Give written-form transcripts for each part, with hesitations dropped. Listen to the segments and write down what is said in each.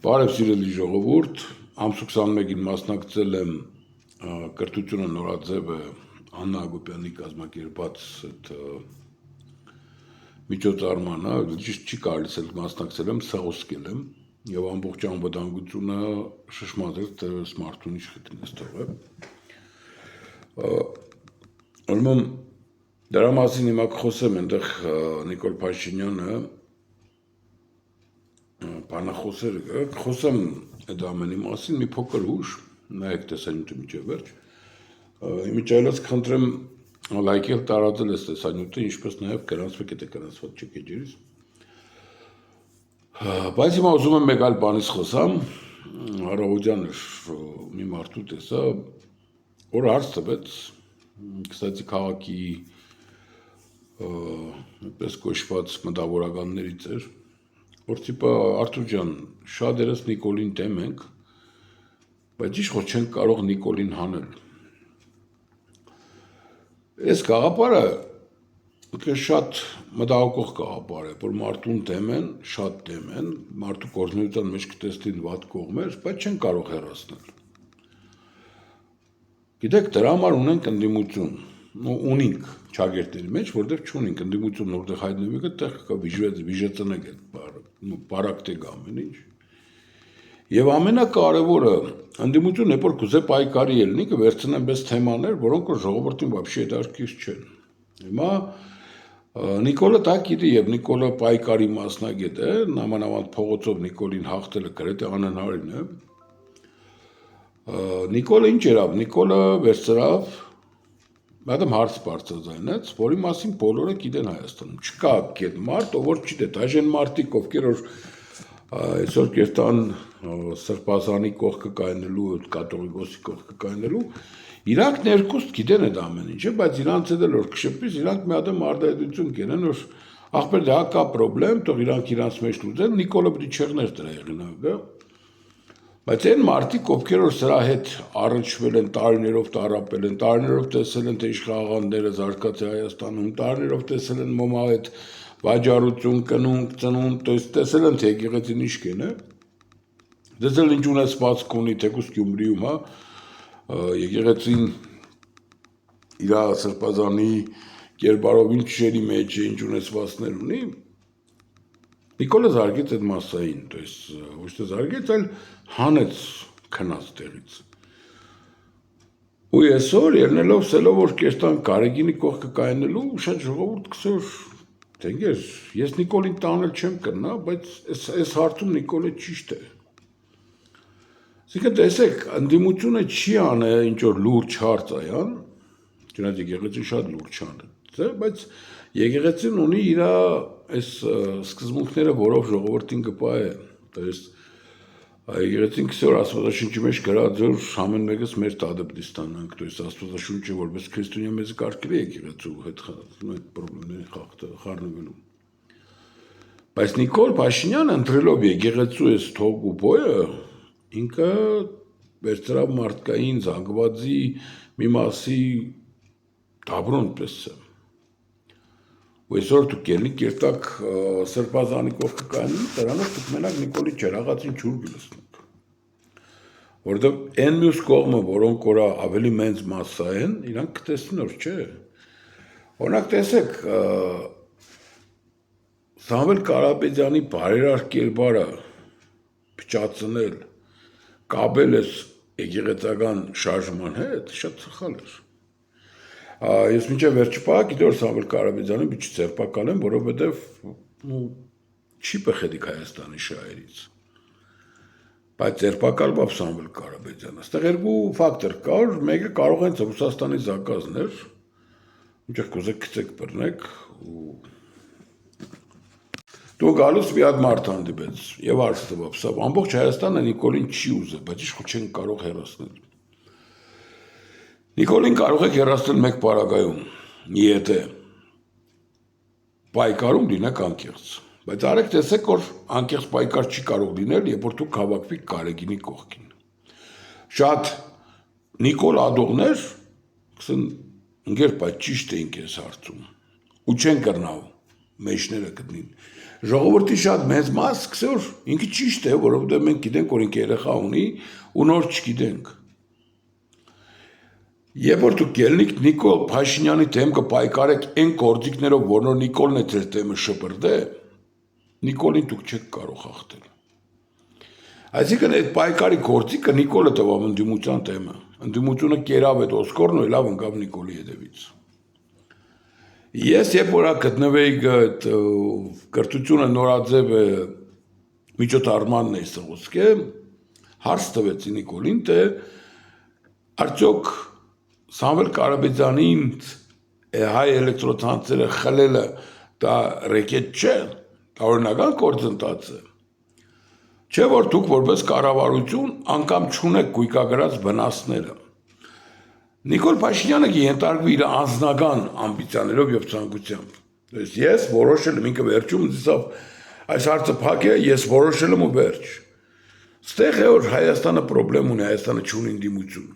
Բարև սիրելի ժողովուրդ, ամսու 21-ին մասնակցել եմ կրթությունը նորաձևը Աննա Հակոբյանի կազմակերպած այդ միջոցառմանը, ճիշտ չի կարելի էլ մասնակցել եմ, սեղոսկել եմ եւ ամբողջ անվտանգությունը շշմատել դերս մարդուն ինչ խտնես թողը։ Ուրեմն դրա մասին հիմա կխոսեմ, այնտեղ Նիկոլ Փաշինյանը բանախոսեր խոսեմ այդ ամենի մասին մի փոքր ուշ, նայեք տեսանյութը միջև վերջ, իմիջայլոց խնդրեմ լայքել տարածել այս տեսանյութը, ինչպես նաև գրանցվեք եթե գրանցված չեք էջերից, բայց հիմա ուզում եմ մեկ այլ բանից խոսամ, Հարավոդյանը մի մարդու տեսա, որ հարց տվեց, կստացի քաղաքի պես կոչված մտավորականներից էր, որ տիպը Արթուր ջան, շատերս Նիկոլին դեմ ենք, բայց ինչ որ չենք կարող Նիկոլին հանել։ Այս գաղափարը շատ մտահոգող գաղափար է, որ մարդուն դեմ են, շատ դեմ են, մարդու գործունեության մեջ կտեսնին վատ կողմեր, բայց չեն կարող հեռացնել։ Գիտեք, դրա համար ունենք ընդդիմություն, ունենք ճագերտների մեջ, որտեղ չունենք ընդդիմություն, որտեղ հայտնվի կտեղ կա վիժեցնեք այդ բարակտեգ ամեն ինչ։ Եվ ամենակարևորը ընդդիմություն է, որ կուզե պայքարի ելնի, կվերցնեն պես թեմաներ, որոնք որ ժողովրդին вообще հետաքրքիր չեն։ Հիմա Նիկոլը դա գիտի եւ Նիկոլը պայքարի մասնագետ է, նամանավանդ փողոցով Նիկոլին հաղթելը գրեթե անհնարին է։ Նիկոլը ինչ երավ, Նիկոլը վերցրավ, մատեմ հարց բարձրացնեց, որի մասին բոլորը գիտեն Հայաստանում։ Չկա այդ մարդ, ով որ չգիտե, դաժան մարդիկ, ովքեր որ այսօր կերտան Սրբազանի կողքը կայնելու, կաթողիկոսի կողքը կայնելու, իրանք ներքուստ գիտեն այդ ամեն ինչը, բայց իրանց հետ էլ որ կշփվիս, իրանք մի հատ մարդայդություն կենեն, որ ախպեր դա կա պրոբլեմ, թող իրանց մեջ լուծեն, Նիկոլը պիտի չեղներ դրա եղանակը։ Բայց այն մարդիկ, ովքեր որ սրա հետ առնչվել են, տարիներով տարապել են, տարիներով տեսել են, թե իշխաղանները զարգացել Հայաստանում, տարիներով տեսել են մոմա այդ վաճառություն, կնունկ, ծնունդ, տեսել են, թե եկեղեցին ինչ կեն է, տեսել ինչ ունեցվածք ունի, թեկուզ Գյումրիում, եկեղեցին իր Սրբազանի կերպարով ինչ շերի մեջ է, ինչ ունեցվածքներ ունի, Նիկոլը զարգեց այդ մասային, то есть ոչ թե զարգեց, այլ հանեց քնած տեղից։ Ու այսօր ելնելով սելով որ կերտան Գարեգինի կողքը կայնելու, շատ ժողովուրդ կսոր, դենգեր, ես Նիկոլին տանել չեմ կրնա, բայց այս հարցում Նիկոլը ճիշտ է։ Այսինքն տեսեք, ընդդիմությունը չի անը ինչ որ լուրջ հարց այան, չնայած եկեղեցին շատ լուրջ անը, բայց եկեղեցին ունի իր այս սկզբունքները, որով ժողովրդին կպահե, то есть եկեղեցին քսոր Աստվածաշունչի մեջ գրած որ ամեն մեկս մեր տադը պիտի ստանանք, то есть Աստվածաշունչը որպես քրիստոնյա մեզ կարգել է եկեղեցու հետ այդ խնդիրների խառնվելու։ Բայց Նիկոլ Փաշինյանը ընտրելով եկեղեցու այս թող ու բոյը ինքը վերցրավ մարդկային զանգվածի մի մասի դաբրոն պես է։ Ու այսօր դուք ելնի կերտակ Սրբազանի կողքը կայնի, դրանով դուք մենակ Նիկոլի ջրաղացին չուր գլսնեք։ Որտեղ այն մյուս կողմը, որոնք որ ավելի մեծ մասսա են, իրանք կտեսնեն որ չէ։ Օրինակ տեսեք, Սամվել Կարապետյանի բարերար կերպարը փչացնել, կապել ես եկեղեցական շարժման հետ, շատ սխալ էր։ Ես մինչև վերջի պահ գիտեմ որ Սամվել Կարապետյանը մի քիչ ձերբակալ եմ, որովհետև չի պխեդիկ Հայաստանի շահերից։ Բայց ձերբակալվավ Սամվել Կարապետյանը։ Այստեղ երկու ֆակտոր կար, մեկը կարող են Ռուսաստանի զակազներ, ինչը կուզեք գցեք բռնեք ու դու գալուց մի հատ մարդ հանդիպեց եւ հարց տվավ, սա ամբողջ Հայաստանը Նիկոլին չի ուզել, բայց իշխու չեն կարող հեռացնել։ Նիկոլին կարող եք հեռացնել մեկ պարագայում, եթե պայքարում լինեք անկեղծ, բայց արեք տեսեք, որ անկեղծ պայքար չի կարող լինել, երբ որ դուք հավաքվիք Գարեգինի կողքին։ Շատ Նիկոլ ադողներ, կսեն ընկեր, բայց ճիշտ էինք այս հարցում, ու չեն կրնավ մեջները գտնին։ ժողովրդի շատ մեծ մաս սկսե որ ինքը ճիշտ է, որովհետև մենք գիտենք, որ ինքը երեխա ունի ու նոր չգիտենք։ Երբ որ դուք ելնիկ Նիկոլ Փաշինյանի դեմ կպայքարեք այն գործիքներով, որոնք Նիկոլն է ձեր դեմը շպրտե, Նիկոլին դուք չեք կարող հաղթել։ Այսինքն այդ պայքարի գործիքը Նիկոլը տվավ ընդդիմության դեմը։ Ընդդիմությունը կերավ այդ Օսկորն ու լավ ընկավ Նիկոլի հետևից։ Ես երբ որ գտնվեի այդ կրթությունը նորաձև միջոցառմանն էի սղոսկե, հարց տվեցի Նիկոլին, թե արդյոք Սամվել Կարապետյանին հայ էլեկտրոցանցերը խլելը դա ռեկետ չէ, դա օրինական գործընթաց է։ Չէ որ դուք որպես կառավարություն անգամ չունեք գույքագրած վնասները։ Նիկոլ Փաշինյանը կենտարկվի իր անձնական ամբիցիաներով եւ ցանկությամբ։ Ես որոշել եմ ինքը վերջում դիսավ այս հարցը փակ է, ես որոշել եմ ու վերջ։ Ստեղ է որ Հայաստանը խնդրեմ ունի, Հայաստանը չունի ընդդիմություն։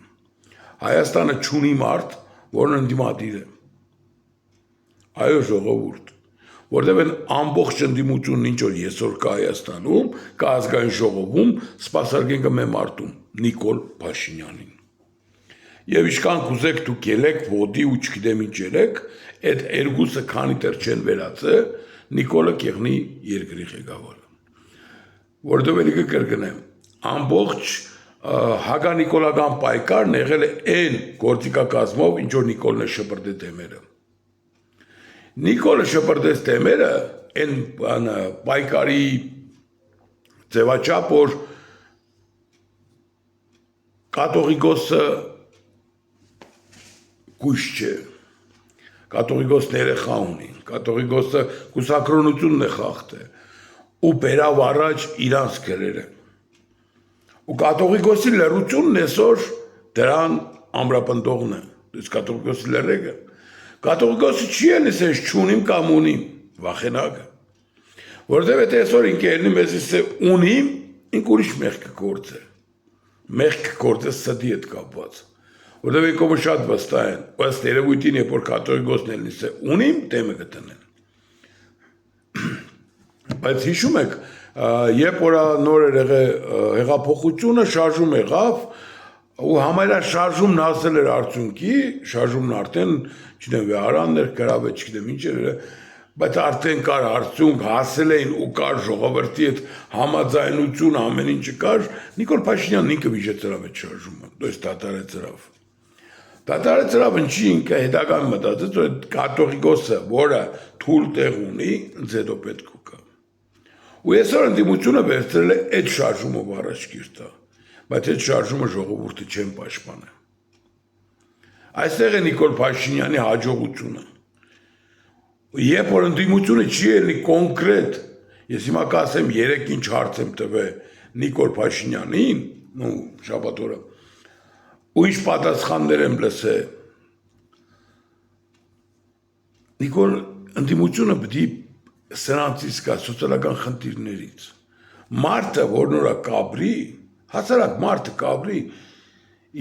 Հայաստանը չունի մարդ, որն ընդդիմադիր է։ Այո ժողովուրդ, որտեղ են ամբողջ ընդդիմությունն ինչ որ այսօր կա Հայաստանում, կա ազգային ժողովում, սպասարկենք մեմ արտում Նիկոլ Փաշինյանին։ Եվ ինչքան կուզեք դուք ելեք ոդի ու չգիտեմ ինչ ելեք, այդ երկուսը քանի դեռ չեն վերացել, Նիկոլը կեղնի երկրի ղեկավարը։ Որտեղ ելիքը կրկնեմ, ամբողջ հագանիկոլական պայքարն եղել է այն գործիքակազմով, ինչ որ Նիկոլն է շպրտել դեմերը։ Նիկոլը շպրտեց դեմերը այն պայքարի ձևաչափ, որ կաթողիկոսը կույս չէ, կաթողիկոսն երեխա ունի, կաթողիկոսը կուսակրոնությունն է խախտել ու բերավ առաջ իրանց գրերը։ Ու կաթողիկոսի լռությունն այսօր դրան ամրապնդողն է, դες կաթողիկոսի լռեկը։ Կաթողիկոսը չի ելիս ես չունիմ կամ ունիմ, վախենակը։ Որտև եթե այսօր ինքը ելնի մեզ իսե ունիմ, ինք ուրիշ մեղքը գործ է։ Մեղքը գործ է սդի հետ կապված։ Որտև ինքովը շատ վստահ են, ըստ երևույթին, երբ որ կաթողիկոսն ելնի իսե ունիմ, դեմը կտնեն։ Բայց հիշում եք, երբ որ նոր էր հեղափոխությունը շարժում եղավ, ու համարյա շարժումն հասել էր արդյունքի, շարժումն արդեն, չգիտեմ, վեհարաններ գրավ է, չգիտեմ ինչ էր, բայց արդեն կար արդյունք, հասել էին ու կար ժողովրդի հետ համաձայնություն, ամեն ինչը կար, Նիկոլ Փաշինյանն ինքը վիճեցրավ այդ շարժումը, դոյս դատարեցրավ։ Դատարեցրավ ինչի ինքը հետագան մտածեց, որ այդ կաթողիկոսը, որը թույլ տեղ ունի, ինձ հետո պետք ու կա։ Ու այսօր ընդդիմությունը վերցրել է այդ շարժումով առաջ կիրտա, բայց այդ շարժումը ժողովուրդը չեն պաշտպանել։ Այստեղ է Նիկոլ Փաշինյանի հաջողությունը։ Երբ որ ընդդիմությունը չի ելնի կոնկրետ, ես հիմա կասեմ 3 ինչ հարց եմ տվել Նիկոլ Փաշինյանին, ու շաբաթ օրը, ու ինչ պատասխաններ եմ լսել։ Նիկոլ ընդդիմությունը պետք է սրանցից կա սոցիալական խնդիրներից։ Մարդը, որ նորա կաբրի, հասարակ մարդը կաբրի,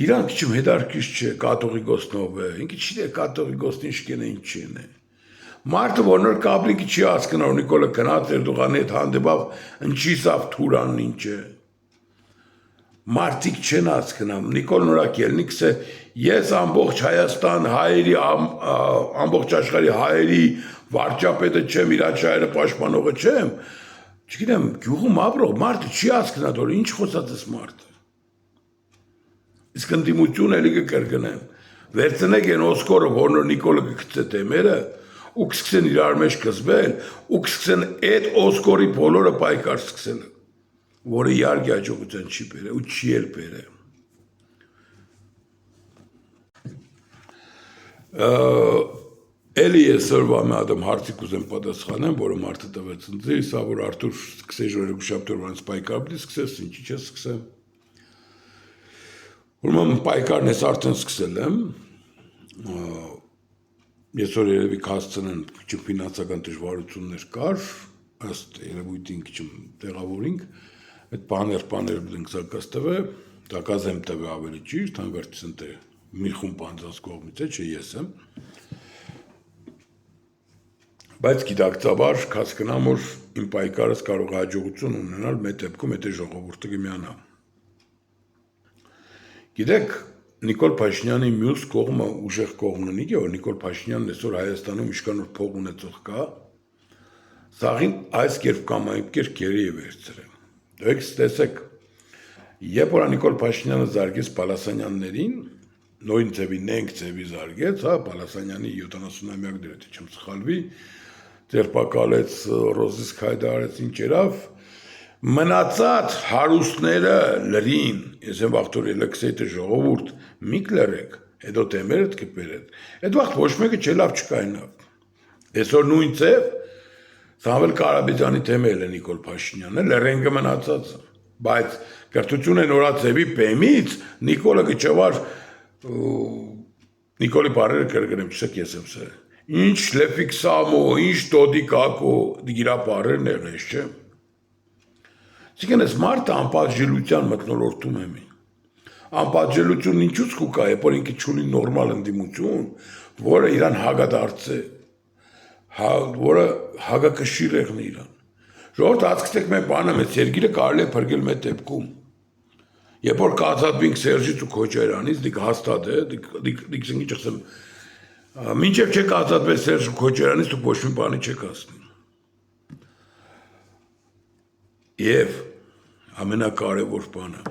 իրանք չեմ հետարքից չէ կաթողիկոսնով է, ինքը չի դե կաթողիկոսն ինչ կեն է, ինչ չեն է։ Մարդը, որ նոր կաբրիկի չի հասկնար, Նիկոլը գնաց Էրդողանի հետ հանդիպավ, ինչի սավ թուրանն ինչ է։ Մարդիկ չեն հասկնամ, Նիկոլ նորակ ելնիքս է, ես ամբողջ Հայաստան հայերի, ամբողջ աշխարհի հայերի վարչապետը չեմ, իրաց շահերը պաշտպանողը չեմ, չգիտեմ, գյուղում ապրող մարդը չի հասկնա, որ ինչ խոսած ես մարդը։ Իսկ ընդդիմություն էլի կկրկնեմ, վերցնեք են Օսկորը, որ նոր Նիկոլը կգցե դեմերը, ու կսկսեն իրար մեջ կզբել, ու կսկսեն այդ Օսկորի բոլորը պայքար սկսել, որը իհարկե հաջողության չի բերել ու չի էլ բերել։ Էլի այսօրվա մի հատ հարցի կուզեմ պատասխանեմ, որը մարդը տվեց ինձ, սա որ Արթուր սկսեց երկուշաբթի օրվանից պայքար պիտի սկսես, ինչի՞ չես սկսեմ։ Ուրեմն պայքարն ես արդեն սկսել եմ, այսօր երևի կհասցնեն քիչ ֆինանսական դժվարություններ կար, ըստ երևույթին քիչ տեղավորինք, այդ բաներ բնենք զարգաց տվե, դակազեմ տվե ավելի ճիշտ, հանգարցից ընտե մի խումբ անձանց կողմից է, չէ ես եմ։ Բայց գիտակցաբար հասկանամ, որ իմ պայքարս կարող է հաջողություն ունենալ, մեր դեպքում եթե ժողովուրդը կմիանա։ Գիտեք, Նիկոլ Փաշինյանի մյուս կողմը ուժեղ կողմն ունի, որ Նիկոլ Փաշինյանն այսօր Հայաստանում իշքանոր փող ունեցող կա, սաղին այս կերպ կամ այն կերպ գերի է վերցրել։ Դուք տեսեք, երբ որ Նիկոլ Փաշինյանը զարգեց Պալասանյաններին, նույն ձևի նենք ձևի զարգեց, հա, Պալասանյանի 70-ամյակ դրետի չեմ սխալվի, ձերբակալեց Ռոզիսկ Հայդարից ինչ երավ, մնացած հարուստները լրին, ես եմ վաղթոր ելքսեյտը ժողովուրդ, միք լրեք, հետո թեմերդ կպերդ, այդ վաղթ ոչ մեկը չէ լավ չկայնավ։ Այսօր նույն ձև, Սամվել Կարապետյանի թեմել է Նիկոլ Փաշինյանը, լրենգը մնացածը, բայց կրթություն է նորաձևի պեմից, Նիկոլը գճավար, Նիկոլի բարերը կրգրեմ, չսեք ես եմ սը, ինչ լեփիքսամո, ինչ տոդիկակո, դիգիրա բարերն եղես չէ։ Այսինքն այս մարդը անպատժելիության մթնոլորտում է մի։ Անպատժելությունն ինչուց կուկա է, որ ինքը չունի նորմալ ընդդիմություն, որը իրան հագադարձ է, որը հագակշիռ եղն է իրան։ Ժողովուրդ հասկացեք մեր բանը մեծ երկիրը կարելի է փրկել մեր դեպքում։ Երբ որ կազատվենք Սերժից ու Քոչարյանից, դիք հաստատ է, դիք ինչ ասեմ, մինչև չեք ազատվել Սերժ ու Քոչարյանից, դուք ոչ մի բանի չեք ասնի։ Եվ ամենակարևոր բանը,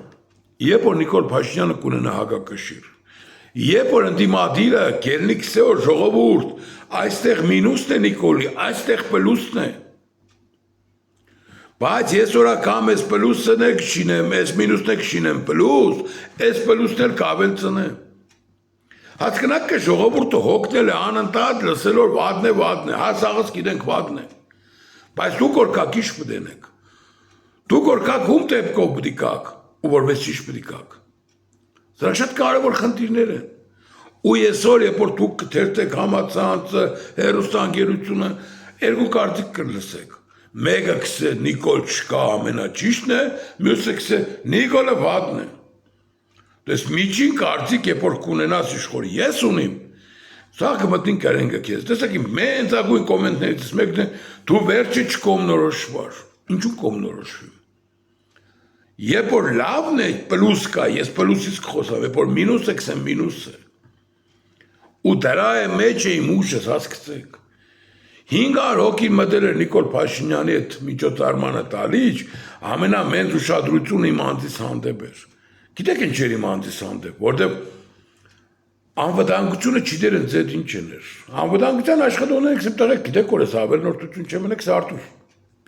երբ որ Նիկոլ Փաշինյանը կունենա հագակշիռ, երբ որ ընդդիմադիրը կերնի քսե որ ժողովուրդ, այստեղ մինուսն է Նիկոլի, այստեղ պլուսն է։ Բայց ես որ ակամ ես պլուսն է կշինեմ, ես մինուսն է կշինեմ պլուս, ես պլուսն էլ կավել ծնեմ։ Հասկնակ կը ժողովուրդը հոգնել է անընդհատ լսել որ վադն է, հա սաղս գիտենք վադն է։ Բայց դուք որ կակ իշ պդենեք։ Դուք որ կակ հում տեպքով պդի կակ, ու որպես իշ պդի կակ։ Սրա շատ կարևոր խնդիրներ են։ Ու եսօր երբ որ դուք կթերթեք համացանցը, հերոստանգերությունը, երկու կարծիք կլսեք։ Մեկը կսե Նիկոլ չկա ամենաճիշտն է, մյուսը կսե Նիկոլը վատն է։ Դες միջին կարծիք երբ որ կունենաս իշխոր ես ունիմ, սա կմտնին կրենգը քեզ։ Տեսեք իմ մեն ծագույն կոմենտներից մեկն է դու վերջը չկոմնորոշվար։ Ինչու կոմնորոշվի։ Երբ որ լավն է պլյուս կա, ես պլյուսից կխոսամ, երբ որ մինուս է կսեմ մինուսը։ Ու դրա է մեջ է իմ ուժս հասկացեք։ 500 հոգի մտել էր Նիկոլ Փաշինյանի այդ միջոցառմանը տալիչ, ամենամեծ ուշադրությունը իմ անձիս հանդեպ էր։ Գիտեք ինչ էր իմ անձիս հանդեպ, որտեղ անվտանգությունը չիդեր են ձետ ինչ էր։ Անվտանգության աշխատողները քսեպտարեք գիտեք որ ես ավելնորդություն չեմ ունեք սարտուր։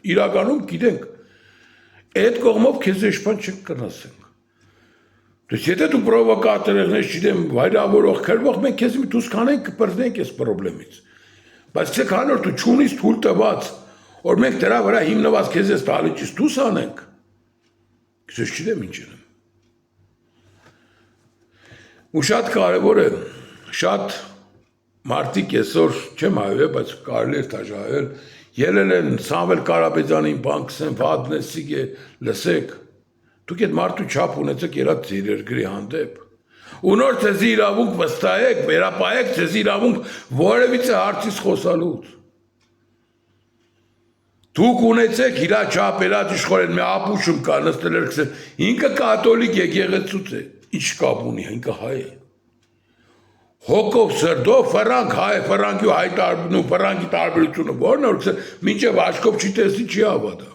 Իրականում գիտենք։ Այդ կողմով քեզ էշպան չենք կնասենք։ Դες եթե դու պրովոկատոր ես, չգիտեմ, վայրավորող քրվող, մենք քեզ մի դուս կանենք կպրծենք այս խնդրից։ Բայց չէ քանոր դու ճունից թույլ տված, որ մենք դրա վրա հիմնված քեզ այս տալիճից դուս անենք։ Քեզ չգիտեմ ինչ եմ։ Ու շատ կարևոր է, շատ մարդիկ այսօր չեմ հայվել, բայց կարելի է դաժավել, ելել են Սամվել Կարապետյանին բանկսեն, վադնեսիկ է, լսեք, դուք այդ մարդու չափ ունեցեք երած ձեր երկրի հանդեպ։ Ու նոր ձեզ իրավունք վստահեք, վերապահեք ձեզ իրավունք որևիցե հարցից խոսալուց։ Դուք ունեցեք իրա չափ երած իշխորեն մի ապուշում կա նստել երկսը, ինքը կաթոլիկ եկեղեցուց է, ինչ կապ ունի, ինքը հայ է։ Հոգով սրդով ֆրանկ հայ, ֆրանկի հայ տարբերությունը, ֆրանկի տարբերությունը որն է, որ մինչև աչքով չի տեսնի, չի հավատա։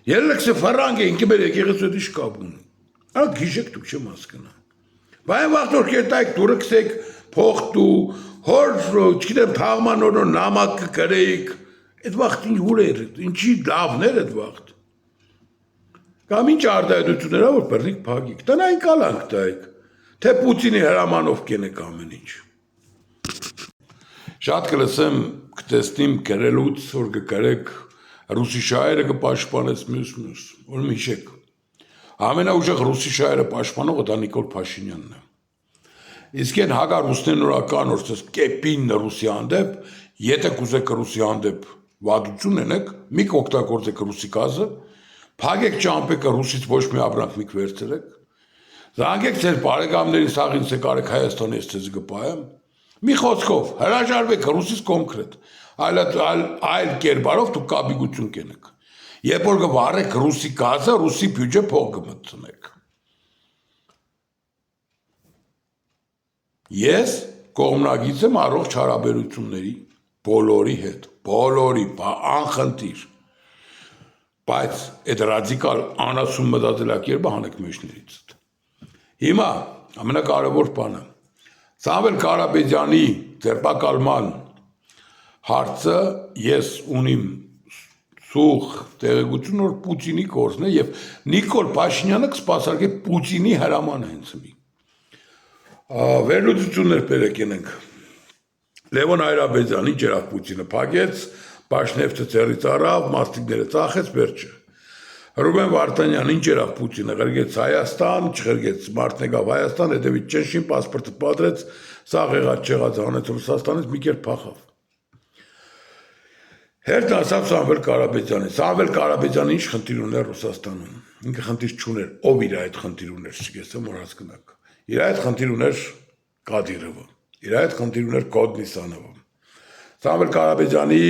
Ելլեքսը ֆրանկ է, ինքը մեր եկեղեցու հետ ինչ կապ ունի։ Ա գիշեք դուք չեմ հասկանա։ Բայց վաղ որ կերտայք դուրը կսեք փող դու, հոր, չգիտեմ, թաղմանոր նամակ կգրեիք, այդ վաղտ ինչ ուր էր, ինչի լավներ այդ վաղտ։ Կամ ինչ արտահայտություններ որ բռնիկ փագիկ, տնային կալանք տայք, թե Պուտինի հրամանով կենեք ամեն ինչ։ Շատ կլսեմ կտեսնիմ գրելուց, որ կգրեք ռուսի շայերը կպաշտպանես մյուս, որ միշեք։ Ամենաուժեղ ռուսի շայերը պաշտպանողը դա Նիկոլ Փաշինյանն է։ Իսկ այն հագարուսներն նորական որ կեպին ռուսի հանդեպ, եթե կուզեք ռուսի հանդեպ վատություն ունեք, մի կօգտագործեք ռուսի գազը, փագեք ճամպեկը ռուսից ոչ մի ապրանք մի վերցրեք, զանգեք ձեր բարեկամներին սաղին ցե կարեք Հայաստանի ես ձեզ կպայեմ, Մի խոսքով հրաժարվեք ռուսից կոնկրետ, այլ կերպարով դուք կապիկություն կենեք։ Երբ որ կվառեք ռուսի գազը, ռուսի բյուջե փող կմտցնեք։ Ես կողմնակից եմ առողջ հարաբերությունների բոլորի հետ, բոլորի, անխնդիր։ Բայց այդ ռադիկալ անասուն մտածելակերպը հանեք մեջներից։ Հիմա ամենակարևոր բանը Սամվել Կարապետյանի ձերբակալման հարցը ես ունիմ սուղ տեղեկություն, որ Պուտինի գործն է եւ Նիկոլ Փաշինյանը կսպասարկե Պուտինի հրամանը հենց մի։ Վերլուծություններ բերենք։ Լևոն Հայրապետյանի ջրավ Պուտինը փակեց, Բաշնեֆտը ծերից առավ, մաստիկները ծախեց, վերջը։ Ռուբեն Վարդանյանին ջրավ Պուտինը ղրգեց Հայաստան, չղրգեց Մարտնեգավ Հայաստան, հետևից ճնշին, պասպորտը պատրեց, սաղ եղած հանեց Ռուսաստանից, մի կերպ փախավ։ Հերթ ասավ Սամվել Կարապետյանին։ Սամվել Կարապետյանը ինչ խնդիր ուներ Ռուսաստանում։ Ինքը խնդիր չուներ, ով իր այդ խնդիր ուներ, չգիտեմ, որ հասկանաք։ Իր այդ խնդիր ուներ Կադիրովը, իր այդ խնդիր ուներ Կոդնիսանովը։ Սամվել Կարապետյանի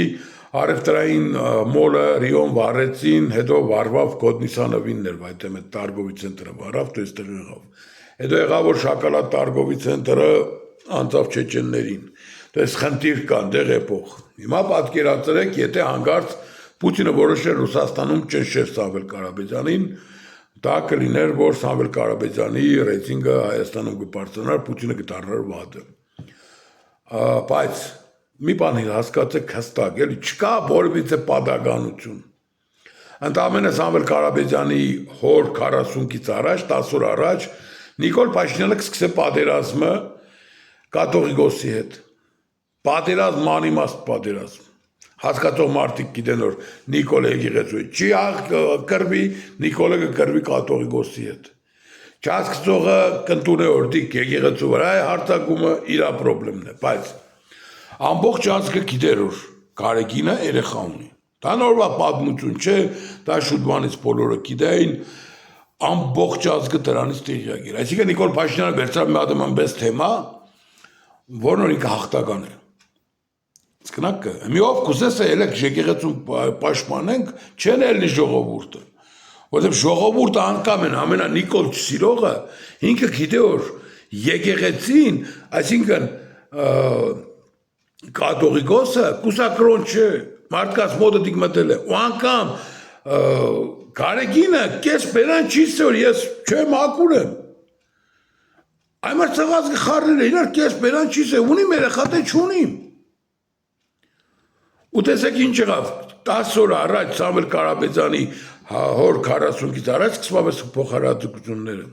Արևտրային մոլը Ռիոն վառեցին, հետո վարվավ Կոդնիսանովին էր, այդտեղ այդ Տարգովի ցենտրը վարավ, դու այստեղ եղավ։ Հետո եղավ որ շոկոլադ Տարգովի ցենտրը անցավ չեչեններին։ Դες խնդիր կան, դեղ էպող։ Հիմա պատկերացրեք, եթե հանգարց Պուտինը որոշեր Ռուսաստանում ճնշեր Սամվել Կարապետյանին, դա կլիներ, որ Սամվել Կարապետյանի ռեյտինգը Հայաստանում կբարձրանար, Պուտինը կդառնար վատը։ Բայց մի բան հասկացեք հստակ, էլի չկա որևիցե պատահականություն։ Ընդամենը Սամվել Կարապետյանի հոր 40-ից առաջ, 10 օր առաջ Նիկոլ Փաշինյանը կսկսե պատերազմը կաթողիկոսի հետ։ Պատերազմ անիմաստ պատերազմ։ Հասկացող մարդիկ գիտեն որ Նիկոլը եկեղեցու չի կրվի, Նիկոլը կկրվի կաթողիկոսի հետ։ Չհասկացողը կընտունե օրդիկ եկեղեցու վրա հարձակումը իր պրոբլեմն է, բայց ամբողջ ազգը գիտեր որ Գարեգինը երեխա ունի։ Դա նորմալ պատմություն չէ, դա շուտվանից բոլորը գիտեին, ամբողջ ազգը դրանից տեղյակ էր։ Այսինքն Նիկոլ Փաշինյանը վերցրավ մի հատ այնպես թեմա, որն ինքը հաղթական է։ Սկնակ մի ով կուզես ելեք եկեղեցուն պաշտպանենք, չեն ելնի ժողովուրդը։ Որովհետև ժողովուրդը անկամ են ամենա Նիկոլ չսիրողը, ինքը գիտե որ եկեղեցին, այսինքն կաթողիկոսը կուսակրոն չէ, մարդկանց մոտը դիգմտել է, ու անգամ Գարեգինը կես բերան չի սոր, ես չեմ ակուր եմ։ Այմար ծղազգը խարնել է, իրար կես բերան չի սոր, ունիմ երեխատե չունիմ։ Ու տեսեք ինչ եղավ, 10 օր առաջ Սամվել Կարապետյանի հոր 40-ից առաջ սկսվավ այս փոխհարաձգությունները։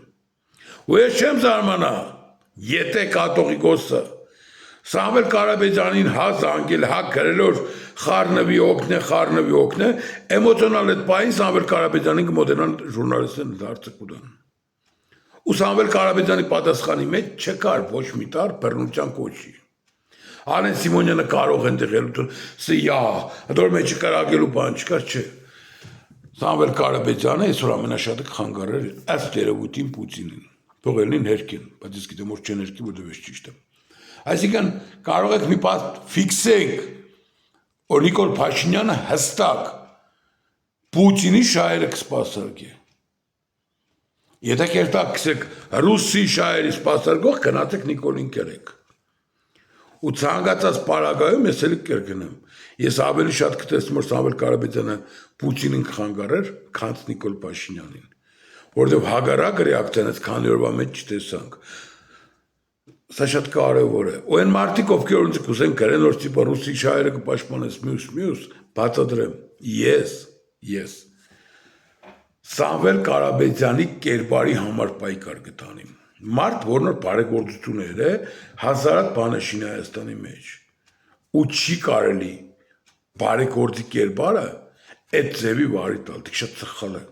Ու ես չեմ զարմանա, եթե կաթողիկոսը Սամվել Կարապետյանին հա զանգել, հա գրելով խառնվի օգնե, էմոցիոնալ այդ պահին Սամվել Կարապետյանին կմոտենան ժուրնալիստներն դարձը կուտան։ Ու Սամվել Կարապետյանի պատասխանի մեջ չկար ոչ մի տար բռնության կոչի։ Արեն Սիմոնյանը կարող են դեղել, սյա, դոր մեջ կարագելու բան չկար, չէ։ Սամվել Կարապետյանը այսօր ամենաշատը կխանգարել ըստ երևույթին Պուտինին։ Թող ելնին հերքեն, բայց ես գիտեմ որ չեն հերքի, որտեղ ես ճիշտ եմ։ Այսինքն կարող եք մի բան ֆիքսենք, որ Նիկոլ Փաշինյանը հստակ Պուտինի շահերը կսպասարկի։ Եթե կերտակ կսեք ռուսի շահերի սպասարկող, գնացեք Նիկոլին կերեք։ Ու ցանկացած պարագայում ես էլ կերկնեմ։ Ես ավելի շատ կտեսնեմ որ Սամվել Կարապետյանը Պուտինին կխանգարեր, քան Նիկոլ Փաշինյանին, որովհետև հագարակ ռեակցիան այս քանի օրվա մեջ չտեսանք։ Սա շատ կարևոր է։ Ու այն մարդիկ ովքեր ոնց կուզեն գրեն որ տիպը ռուսի շահերը կպաշտպանես մյուս, բացատրեմ։ Ես Սամվել Կարապետյանի կերպարի համար պայքար կտանիմ։ Մարդ որն որ բարեգործություններ է, հազարատ բան է շինի Հայաստանի մեջ։ Ու չի կարելի բարեգործի կերպարը այդ ձևի վարի տալ, դիք շատ սխալ է։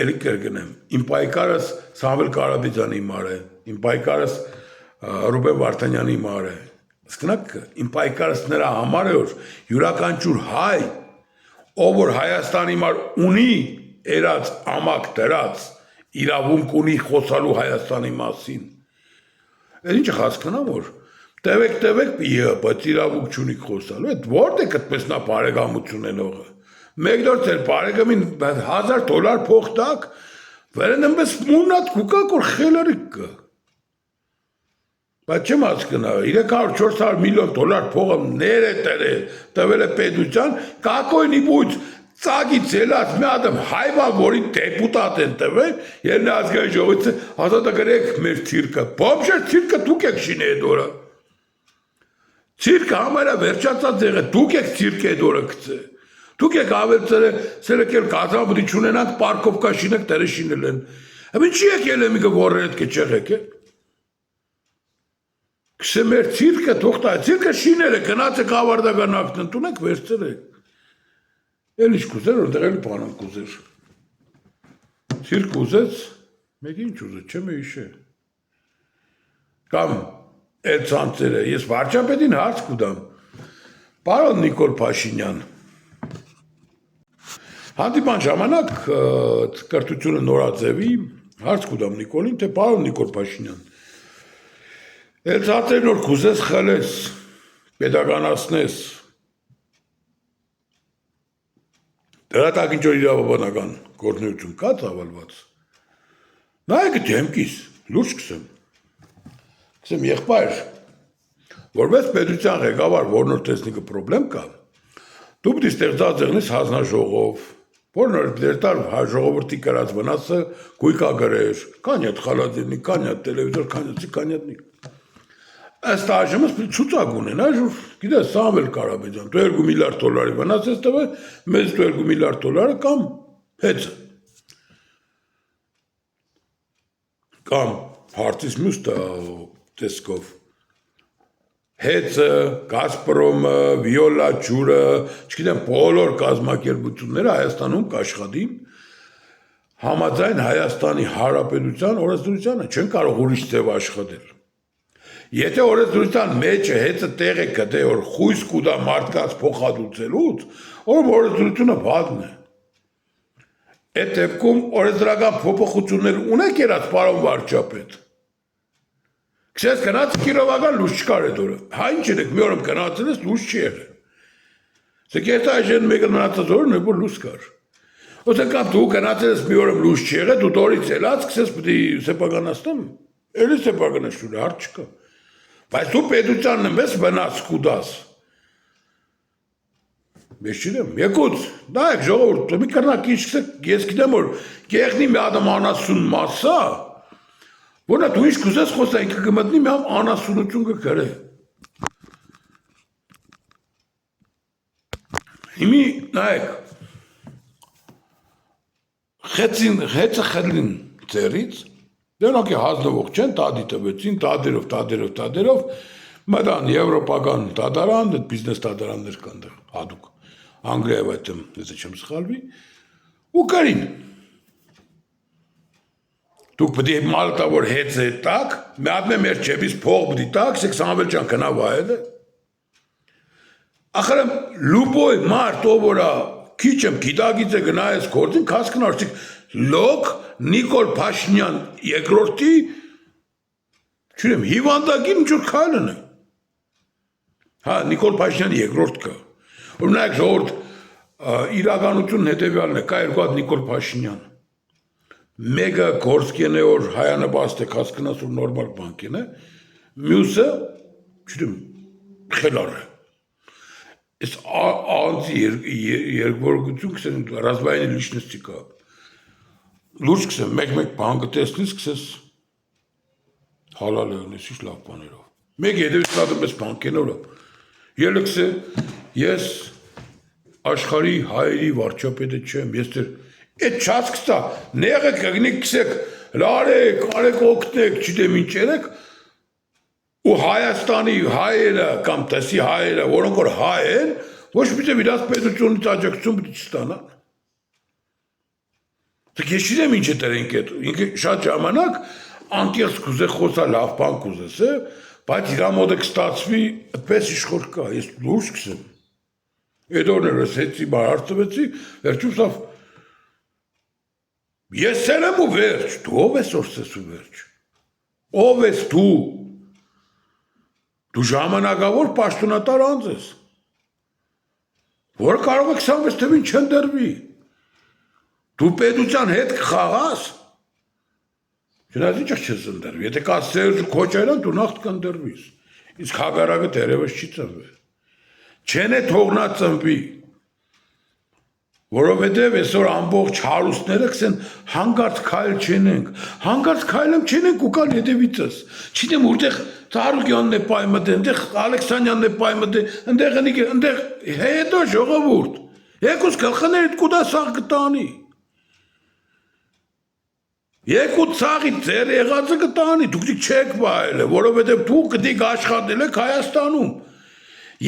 Էլի կերգնեմ, իմ պայքարս Սամվել Կարապետյանի համար է, իմ պայքարս Ռուբեն Վարդանյանի համար է։ Սկնակ իմ պայքարս նրա համար է որ յուրաքանչյուր հայ, ով որ Հայաստանի համար ունի երած ամակ դրած իրավունք ունի խոսալու Հայաստանի մասին։ Այդ ինչը հասկանամ որ տևեք պիը, բայց իրավունք չունի խոսալու, այդ որտե՞ք այդպես նա բարեկամություն ենողը։ Մեկ դոր ձեր բարեկամին $1000 փող տակ, վերենմպես մունատ կուկակ որ խելարիկ կա։ Բայց չեմ հասկնա, 300-400 միլիոն դոլար փողը ներետել է, տվել է պետության, կակոյնի բույց ծագից ելած մի ադամ հայվա, որի դեպուտատ են տվել, երկրի ազգային ժողովից ազատագրեք մեր ցիրկը, բոմժեր ցիրկը դուք եք շինի այդ օրը։ Ցիրկը համարը վերջացած եղը, դուք եք ցիրկը այդ օրը գցե։ Դուք եք ավելցել սերեկել կազմաբուդի չունենանք պարկովկա շինեք տերը շինել են։ Հմ ինչի եք ելեմի գորեր այդ կեչեղեք է։ Կսե մեր ցիրկը թողտա, ցիրկը շինել է, գնացեք ավարտական ակտն տունեք վերցրեք։ Էլ ինչ կուզեր, որտեղ էլ բան կուզեր։ Ցիրկ ուզեց, մեկ ինչ ուզեց, չեմ հիշե։ Կամ այդ ցանցերը, ես վարչապետին հարց կուտամ։ Պարոն Նիկոլ Փաշինյան, հանդիպան ժամանակ կրթությունը նորաձևի, հարց կուտամ Նիկոլին, թե պարոն Նիկոլ Փաշինյան, այդ ցանցերն որ կուզես խլես, պետականացնես, դրա տակ ինչ-որ իրավաբանական գործունեություն կա ծավալված։ Նայեք դեմքիս, լուրջ կսեմ։ Կսեմ եղբայր, որպես պետության ղեկավար, որն որ տեսնիկը պրոբլեմ կա, դու պիտի ստեղծած եղնես հանձնաժողով, որն որ դերտար ժողովրդի կրած վնասը գույքագրեր, կանյատ խալադիրնի, կանյատ տելևիզոր, կանյատնի։ Ըստ այժմս պիտի ցուցակ ունենա, գիտես, Սամվել Կարապետյան, դու $2 միլիարդ վնաս ես տվել, մեզ դու $2 միլիարդ կամ հեծը։ Կամ հարցից մյուս տեսքով հեծը, Գազպրոմը, Վիոլա ջուրը, չգիտեմ, բոլոր կազմակերպությունները Հայաստանում կաշխատին համաձայն Հայաստանի Հանրապետության օրենսդրությանը, չեն կարող ուրիշ ձև աշխատել։ Եթե օրենսդրության մեջը հեծը տեղ է գտե, որ խույս կուտա մարդկանց փոխհատուցելուց, օրենսդրությունը բադն է։ Այդ դեպքում օրենսդրական փոփոխություններ ունեք երած պարոն վարչապետ։ Քսես գնաց Կիրովական լույս չկար այդ օրը։ Հա ինչ եք, մի օրը գնացել ես լույս չի եղել։ Սեկերտա այժմ մեկը մնացած օրն է, որ լույս կար։ Ոսկապ դու գնացել ես մի օրը լույս չի եղել, դու դորից ելած, քսես պիտի սեփականացնեմ։ Էլի սեփականացնում հարց չկա։ Բայց դու պետությանն ես վնաս կուտաս։ Ես չգիտեմ, եկուց, նայեք ժողովուրդ, մի կրնակ ինչ ես գիտեմ որ գեղնի մի ադամ անասուն մասա, որնա դու ինչ կուզես խոսա, ինքը կմտնի մի համ անասունություն կգրե։ Հիմի նայեք, հեծը խելին ձերից, դրանք հազնվող չեն, տադի տվեցին, տադերով, մտան եվրոպական տադարան, դետ բիզնես տադարաններ կան դեղ, հադուկ, Անգլիայով այդեմ, ես չեմ սխալվի, ու կարին։ Դուք պտի մալտա որ հեծ է տակ, միատն է մեր չեպիս փող պտի տակ, սեք Սամվել ճան կնա վայել է։ Ախրեմ լուբոյ մարդ ով որա քիչ եմ գիտագիծ է գնա ես գործին, հասկնա արցիկ լոկ Նիկոլ Փաշինյան երկրորդի չունեմ հիվանդագին ինչ-որ քայլն է։ Հա, Նիկոլ Փաշինյանի երկրորդ կա։ Օրինակ ժողովուրդ իրականությունն հետևյալն է, կա երկու հատ Նիկոլ Փաշինյան։ Մեկը գործքեն է որ հայանպաստ է, հասկնաս որ նորմալ բանկեն է, մյուսը, չունեմ, խելար է։ Այս անձի երկվորգություն կսեն ռազմային լիշնստիկա։ Լուրջ կսեմ, մեկ բանկը տեսնես կսես հալալ է ունես ինչ լավ բաներով։ Մեկ հետևից կատում ես բանկենորով։ Ելը կսե, ես աշխարհի հայերի վարչապետը չեմ, ես դեր այդ չասկստա, նեղեք կգնեք կսեք, լարեք, արեք օգնեք, չիտեմ ինչ երեք, ու Հայաստանի հայերը կամ տեսի հայերը, որոնք որ հայ են, ոչ պիտի իրաց պետությունից աջակցություն պիտի չստանան։ Ես չիտեմ ինչ է տրենք այդ, ինքը շատ ժամանակ անկեղծ կուզե խոսա լավ բան կուզես, բայց իրա մոտ է կստացվի այդպես իշխոր կա, ես լուրջ կսեմ։ Այդ օրներ ես հեցի հարցվեցի, վերջում սավ ես սեր եմ ու վերջ, դու ով ես որ սես ու վերջ։ Ով ես դու, Դու ժամանակավոր պաշտոնատար անձ ես, որ կարող է 26 թվին չընդրվի։ Դու պետության հետ կխաղաս, չնայած ինչ չես ընդրվի, եթե կա Սերժ Քոչարյան, դու նախ կընդրվիս, իսկ հակառակը դեռևս չի ծնվել, չեն է թողնա ծնվի, որովհետև այսօր ամբողջ հարուստները կսեն հանգարց քայլ չենենք, հանգարց քայլեմ չենենք ու կան հետևիցս, չիտեմ որտեղ Ծառուկյանն է պայմդե, ընդեղ Ալեքսանյանն է պայմդե, ընդեղ հետո ժողովուրդ, եկուս գլխներիդ կուտա սաղ կտանի, եկուտ սաղի ձեր եղածը կտանի, դուք չեք բայել է, որովհետև դուք կդիք աշխատել եք Հայաստանում,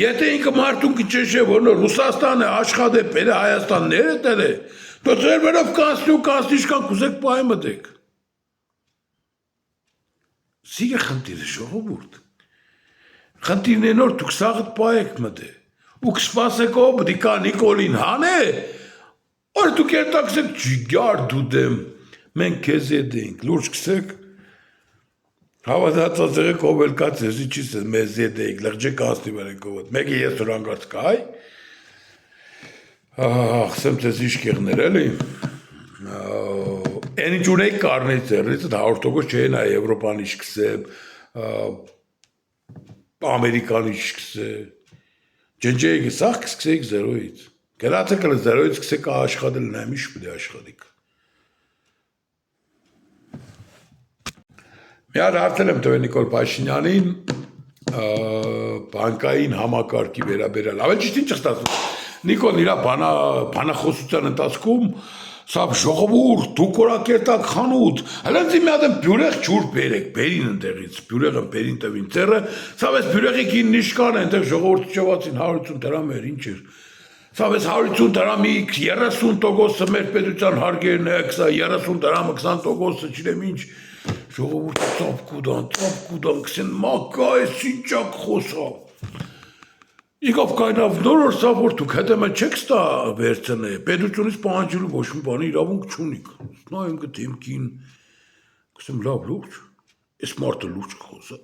եթե ինքը մարդուն կճեշե, որ Ռուսաստանը աշխատե պերը Հայաստան ներետել է, դու ձեր վերով կանցնի ու կանցնի շկան կուզեք պայմդեք, Սիգը խնդիրը ժողովուրդ, խնդիրն է նոր դուք սաղդ պայեք մտե, ու կսպասեք ով դիկա Նիկոլին հանե, որ դուք երտակսեք ջիգար դուդեմ, մենք կեզ եդեինք, լուրջ կսեք, հավատացած եղեք ով էլ կա ձեզի չիս է մեզ եդեինք, լղջեք անցնի վերեք ով, մեկի ես որ անգարց կայ, խսեմ ձեզ իշկեղներ էլի, Են ինչ ունեիք կարնից երնից, 100% չէ նա Եվրոպան իշկսեմ, Ամերիկան իշկսե, ջնջեիք սաղ կսկսեիք զերոյից, գրացեք էլ զերոյից կսեք աշխատել նայմ իշ պդի աշխատիք։ Միար հարցել եմ տվե Նիկոլ Փաշինյանին բանկային համակարգի վերաբերյալ, ավել ճիշտ ինչ ստացվում, Նիկոլ իրա բանախոսության ընթացքում Սա ժողովուրդ, դուք օրակերտակ խանութ, հլենց մի հատ բյուրեղ ջուր բերեք, բերին ընդեղից, բյուրեղը բերին տվին ծերը, սա վես բյուրեղի կին նիշկան է, ընդեղ ժողովուրդը ճվացին 150 դրամ էր, ինչ էր, սա վես 150 դրամի 30%-ը մեր պետության հարգերն է, սա 30 դրամը 20%-ը չիրեմ ինչ, ժողովուրդը ծապկուդան, կսեն մակա ես ինչակ խոսա, Իկով կայնավ նոր սավ որ դուք հետեմը չեք ստա վերցնե, պետությունից պահանջելու ոչ մի բանի իրավունք չունիք, նայեմ գտեմ կին, կսեմ լավ լուրջ, ես մարդը լուրջ կխոսա։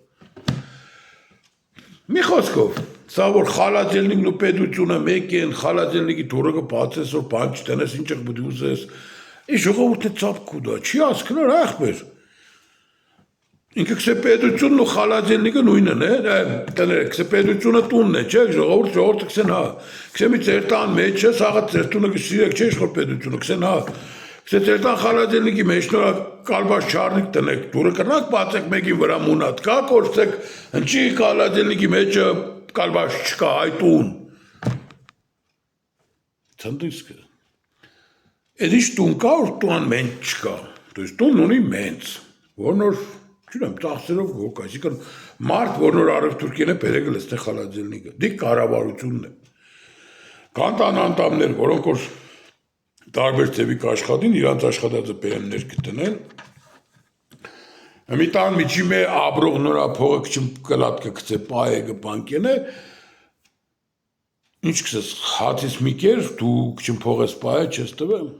Մի խոսքով, սա որ խալաձելնիկն ու պետությունը մեկ են, խալաձելնիկի դուրը կբացես, որ բան չտենես, ինչ եք բդի ուզես, ի ժողովուրդը ծապ կուդա, չի ասկնոր ախբեր, ինքը կսե պետությունն ու խալաձելնիկը նույնն է, կսե պետությունը տունն է, չէ, ժողովուրդը կսեն հա, կսե մի ձեր տան մեջ է, սաղը ձեր տունը կսիրեք, չէ իշխոր պետությունը, կսեն հա, կսե ձեր տան խալաձելնիկի մեջ նորա կալբաշ չարնիկ տնեք, դուրը կրնակ բացեք մեկին վրա մունատ կա, կորսեք, ընչի խալաձելնիկի մեջը կալբաշ չկա, այտուն, ծնդիսկը, էդ ինչ տուն կա, որ տուան մենց չկա, տուն ունի մենց, որ նոր Չունեմ, ծախսերով գոք, այսիկն մարդ, որ նոր առևտուրքին է պերեգը լստե խալաձելնիկը, դիք կարավարությունն է։ Կանտան անտամներ, որոնք որ տարբեր ծևի կաշխատին, իրանց աշխատածը պերեմներ կտնեն, մի տան միջի մե աբրող նորա փողը կչում կլատկը կծե պայեգը պանկեն է, ինչ կսես, հացիս մի կեր, դու կչում փողես պայը չես տվեմ,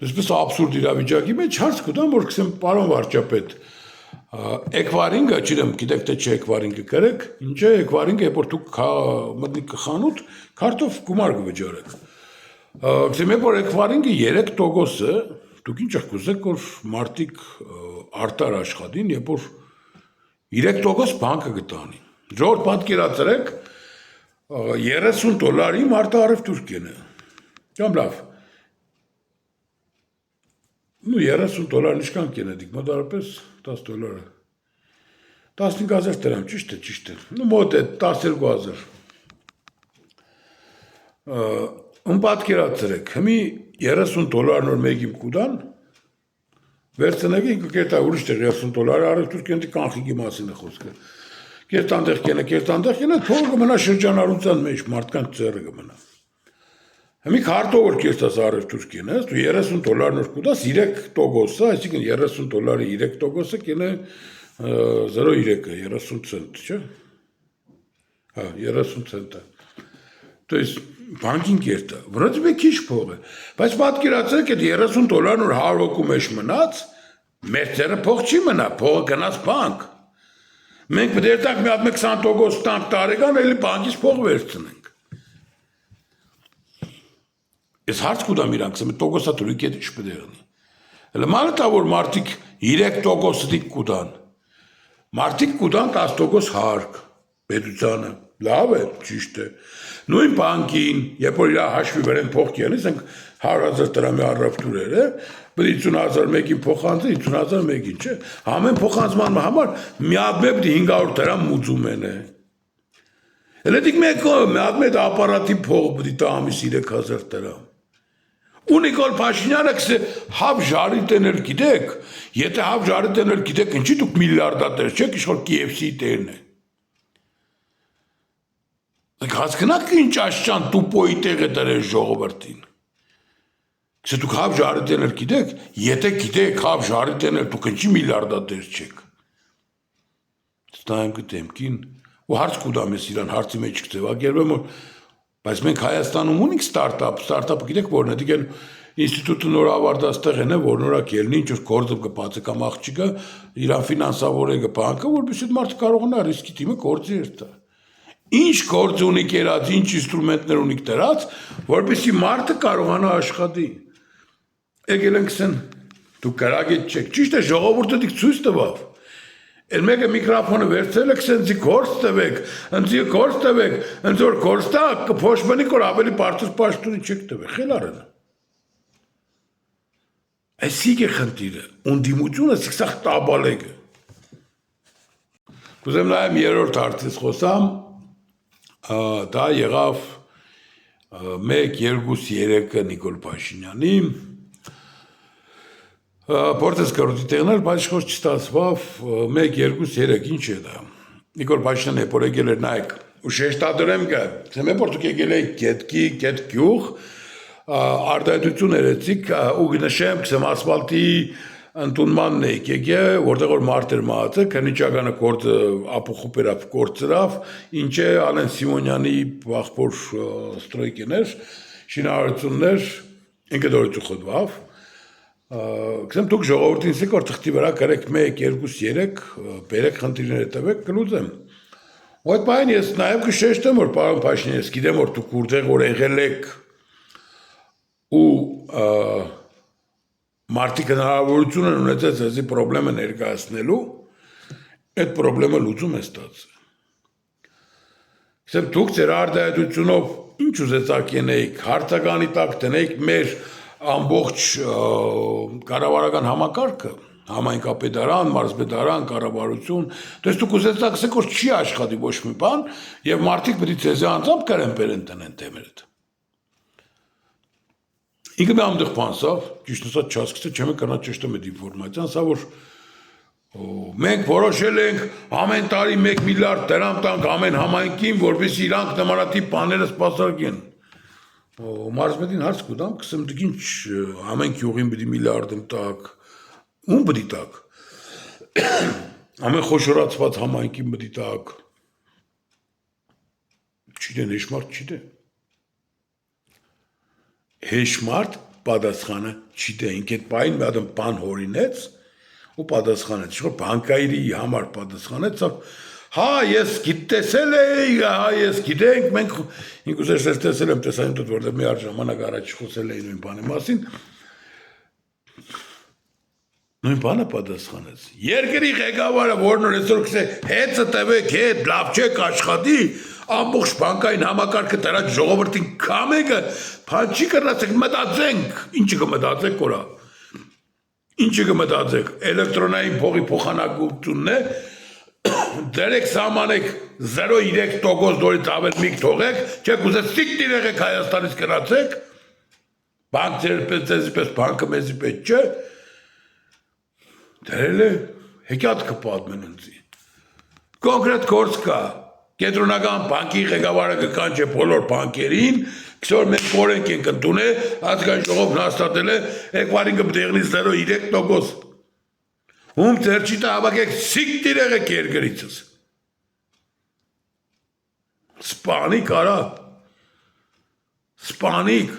Դեսպես աբսուրդ իրավիճակի մեջ հարց կտամ, որ կսեմ պարոն վարչապետ, էկվարինգը, չիրեմ, գիտեք թե չէ էկվարինգը կրեք, ինչ է էկվարինգը, որ դուք մտնիք խանութ, քարտով գումար կվճարեք։ Կսեմ որ էկվարինգը 3%-ը, դուք ինչ եք կուզեք, որ մարդիկ արտար աշխատին, երբ որ 3% բանկը գտանի։ Ժողովուրդ պատկերացրեք, $30 մարդը առևտուրք են։ Կամ լավ։ Ну, $30 նիշկան կենեդիք, մոտարապես $10, 15,000 դրամ, ճիշտ է, ну, մոտ է 12,000, ում պատկերացրեք, հմի $30 նոր մեկիմ կուդան, վերցնեք ինքը կերտա ուրիշ տեղ $30 առևտուր կենտի կանխիկի մասին է խոսքը, կերտանդեղ կենը, թող կմնա շրջանառության մեջ, մարդկանց ծերը կմնա, Հմի քարտով որ կերտաս առևտուր կենես, դու $30 նոր կուտաս 3%-ը, այսինքն $30-ի 3%-ը կենե 0.3-ը, 30 ցենտ, չէ՞։ Հա, 30 ցենտը։ То есть բանկին կերտա, վրոց մի քիչ փող է, բայց պատկերացրեք այդ $30 նոր 100 հոգու մեջ մնաց, մեր ծերը փող չի մնա, փողը գնաց բանկ։ Մենք պետք է տանք մի հատ 20% տանք տարեկան, էլի բանկից փող վերցնենք։ Ես հարց կուտամ իրանք, ասեմ, տոկոսա դրույք է ինչ պետք է անի։ Հələ մանր տա որ մարդիկ 3% կուտան։ Մարդիկ կուտան 10% հարկ պետությանը։ Լավ է, ճիշտ է։ Նույն բանկին, երբ որ իր հաշվի վրան փող կենի, ասենք 100,000 դրամի առավտուրեր է, 50,000 մեկին փոխանցի, 50,000 մեկին, չէ։ Ամեն փոխանցման համար միաբեբ 500 դրամ մուծում են է։ Elə դիք մեկ ապարատի փող պետք է տա ամիս 3,000 դրամ։ Ու Նիկոլ Փաշինյանը կսե հավ ժարիտեներ գիտեք, եթե հավ ժարիտեներ գիտեք, ինչի դուք միլիարդատեր չեք, ինչ որ KFC-ի տերն է։ Դուք հասկանաք ինչ աշճան տուպոյի տեղ է դրել ժողովրդին։ Կսե դուք հավ ժարիտեներ գիտեք, եթե գիտեք հավ ժարիտեներ, դուք ինչի միլիարդատեր չեք։ Ստայեմ գտեմ կին, ու հարց կուտամ ես իրան հարցի մեջ կձևակերպեմ, բայց մենք Հայաստանում ունենք ստարտափը գիտեք որն է, դիգեն ինստիտուտը նոր ավարտած տեղն է, որ նորակ ելնի, ինչ որ գործը կբացի կամ աղջիկը իրան ֆինանսավորե կբանկը, որպեսզի մարդը կարողանա ռիսկի թիմը գործի երթա։ Ինչ գործ ունի կերած, ինչ ինստրումենտներ ունի դրած, որպեսզի մարդը կարողանա աշխատի։ Եկել ենք ասեն, դուք կարագետ չեք, ճիշտ է ժողովուրդը դիք ցույց տվավ։ Էլ մեկը միկրոֆոնը վերցրել եք, սենցի գործ տվեք, ընձի գործ տվեք, ընձ որ գործ տա, կփոշմանի կոր ավելի բարձր պաշտոնի չեք տվեք, խելարն։ Այսիք է խնդիրը, ունդիմությունը սիքսախ տաբալեգը։ Կուզեմ նայեմ երրորդ հարցից խոսամ, դա եղավ 1, 2, 3-ը Նիկոլ Փաշինյանի, Պորտես կարոտի տեղներ, բայց խոչ չստացվավ 1, 2, 3, ինչ է դա։ Նիկոլ Փաշինյանը որ եկել էր նայեք, ու շեշտադրեմ կը, ասեմ որ դուք եկել եք գետքի, գետ գյուղ, արտահայտություն երեցիք, ու նշեմ, ասեմ ասֆալտի ընդունմանն եք եկել, որտեղ որ մարդ էր մահացել, քննիչականը գործը ապուխուպերավ գործրավ, ինչ է Ալեն Սիմոնյանի աղբոր ստրոյկեներ, շինարարություններ, ինքը դորություն խոդվավ։ Կսեմ դուք ժողովրդին սեք որ թղթի վրա կարեք 1, 2, 3 բերեք խնդիրները տվեք կլուծեմ։ Ու այդ բան ես նաև կշեշտեմ որ պարոն Փաշինյան ես գիտեմ որ դուք որտեղ որ եղել եք ու մարդիկ հնարավորություն են ունեցել ձեզի պրոբլեմը ներկայացնելու, այդ պրոբլեմը լուծում է ստացել։ Կսեմ դուք ձեր արտահայտությունով ինչ ուզեցաք ենեիք, հարցականի տակ տնեիք մեր ամբողջ կառավարական համակարգը, համայնքապետարան, մարզպետարան, կառավարություն, դες դուք ուզեցաք ասեք որ չի աշխատի ոչ մի բան եւ մարդիկ պետք է ձեզ անձամբ կարեն բերեն տնեն թեմերդ։ Ինքը մի ամդեղ բանսավ, ճիշտ ասած չասկսե չեմ կանա ճշտում այդ ինֆորմացիան, սա որ մենք որոշել ենք ամեն տարի 1 միլիարդ դրամ տանք ամեն համայնքին, որպեսզի իրանք նմանատիպ բաները սպասարկեն։ Մարզպետին հարց կուտամ, կսեմ դուք ինչ ամեն գյուղին պետք է միլիարդ տակ, ում պետք է տակ։ Ամեն խոշորացված համայնքին պետք է տակ։ Չգիտեն հեշմարտ չիտե։ Հեշմարտ պատասխանը չիտե, ինք այդ բային մի հատ բան հորինեց ու պատասխանեց, ինչ որ բանկայրի համար պատասխանեց, հա ես գիտեցել էի, հա ես գիտենք, մենք ինք ուզես ես տեսել եմ տեսային տոտ, որտեղ մի առ ժամանակ առաջ խոսել էի նույն բանի մասին, նույն բանը պատասխանեց, երկրի ղեկավարը, որն որ այսօր կսե հետը տվեք հետ, լավ չեք աշխատի, ամբողջ բանկային համակարգը դրած ժողովրդին կամեկը, բան չի կրնացեք, մտածենք, ինչը կմտածեք կորա, ինչը կմտածեք, էլեկտրոնային փողի փոխանակությունն է, դերեք սամանեք 0,3% դորից ավել միք թողեք, չեք ուզեց սիկտիր եղեք Հայաստանից կրացեք, բանք ձեզի պես բանկը մեզի պես չէ, դերել է, հեկյատ կպատմեն ընձի, կոնկրետ գործ կա, կենտրոնական բանկի ղեկավարը կկանչե բոլոր բանկերին, քսոր մենք կորենք ենք ընդունե, ազգային ժողովն հաստատել է, եկվարին կպտեղնի 0,3%, ում ձեր չիտը հավակեք սիկտիր եղեք երկրիցս, սպանիկ արա, սպանիկ,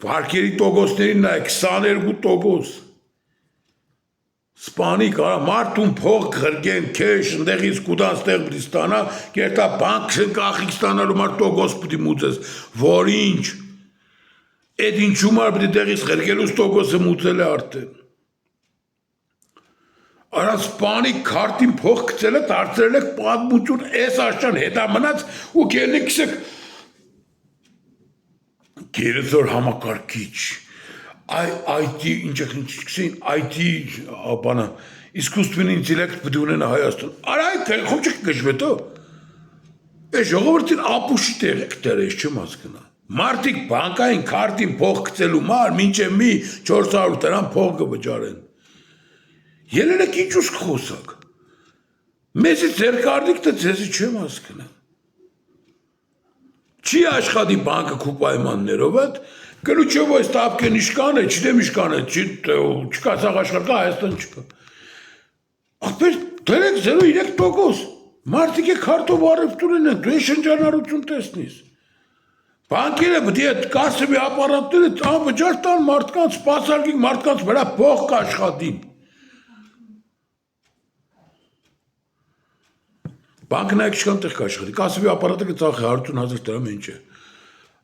վարկերի տոգոսներին նայ 22%, Սպանի կարա մարդուն փող գրգեն քեշ ընդեղից կուտան ստեղ պիտի ստանա կերտա բանկն կախիկ ստանալու մարդ տոկոս պիտի մուծես որ ինչ այդ ինչու մար պիտի տեղից գրգելուց տոկոսը մուծել է արդեն արա սպանի քարտին փող գցել է դարձրել եք պատմություն այս աշճան հետա մնաց ու կելնի քսեք գերեզոր համակարգիչ IT ինչքան IT բանը искусственный интеллект պիտի ունենա Հայաստան արա այդ խոչիկ գժվետո այս ժողովրդին ապուշի տեղ եք դերես չեմ հասկնա մարդիկ բանկային քարտին փող գցելու մար մինչև մի 400 դրամ փող կվճարեն ելել եք ինչ ուշք խոսակ մեզի ձեր կարդիք դե ձեզի չեմ հասկնա չի աշխատի բանկը քու պայմաններով այդ Ключевой ставки նիշկան է, չդեմ իշկան է, չկա սաղ աշխարկա, Հայաստան չկա։ Ախպեր, դերեք 0.3%, մարդիկ է քարտով առևտուրին են, դու է շնջանարություն տեսնիս։ Բանկերը բդի է կասվի ապարատները անվճար տան մարդկանց, սպասարկիկ մարդկանց վրա փող կաշխատին։ Բանկն այք չկան տեղ կաշխատի, կասվի ապարատը կծախի 100,000 դրամ ինչ է։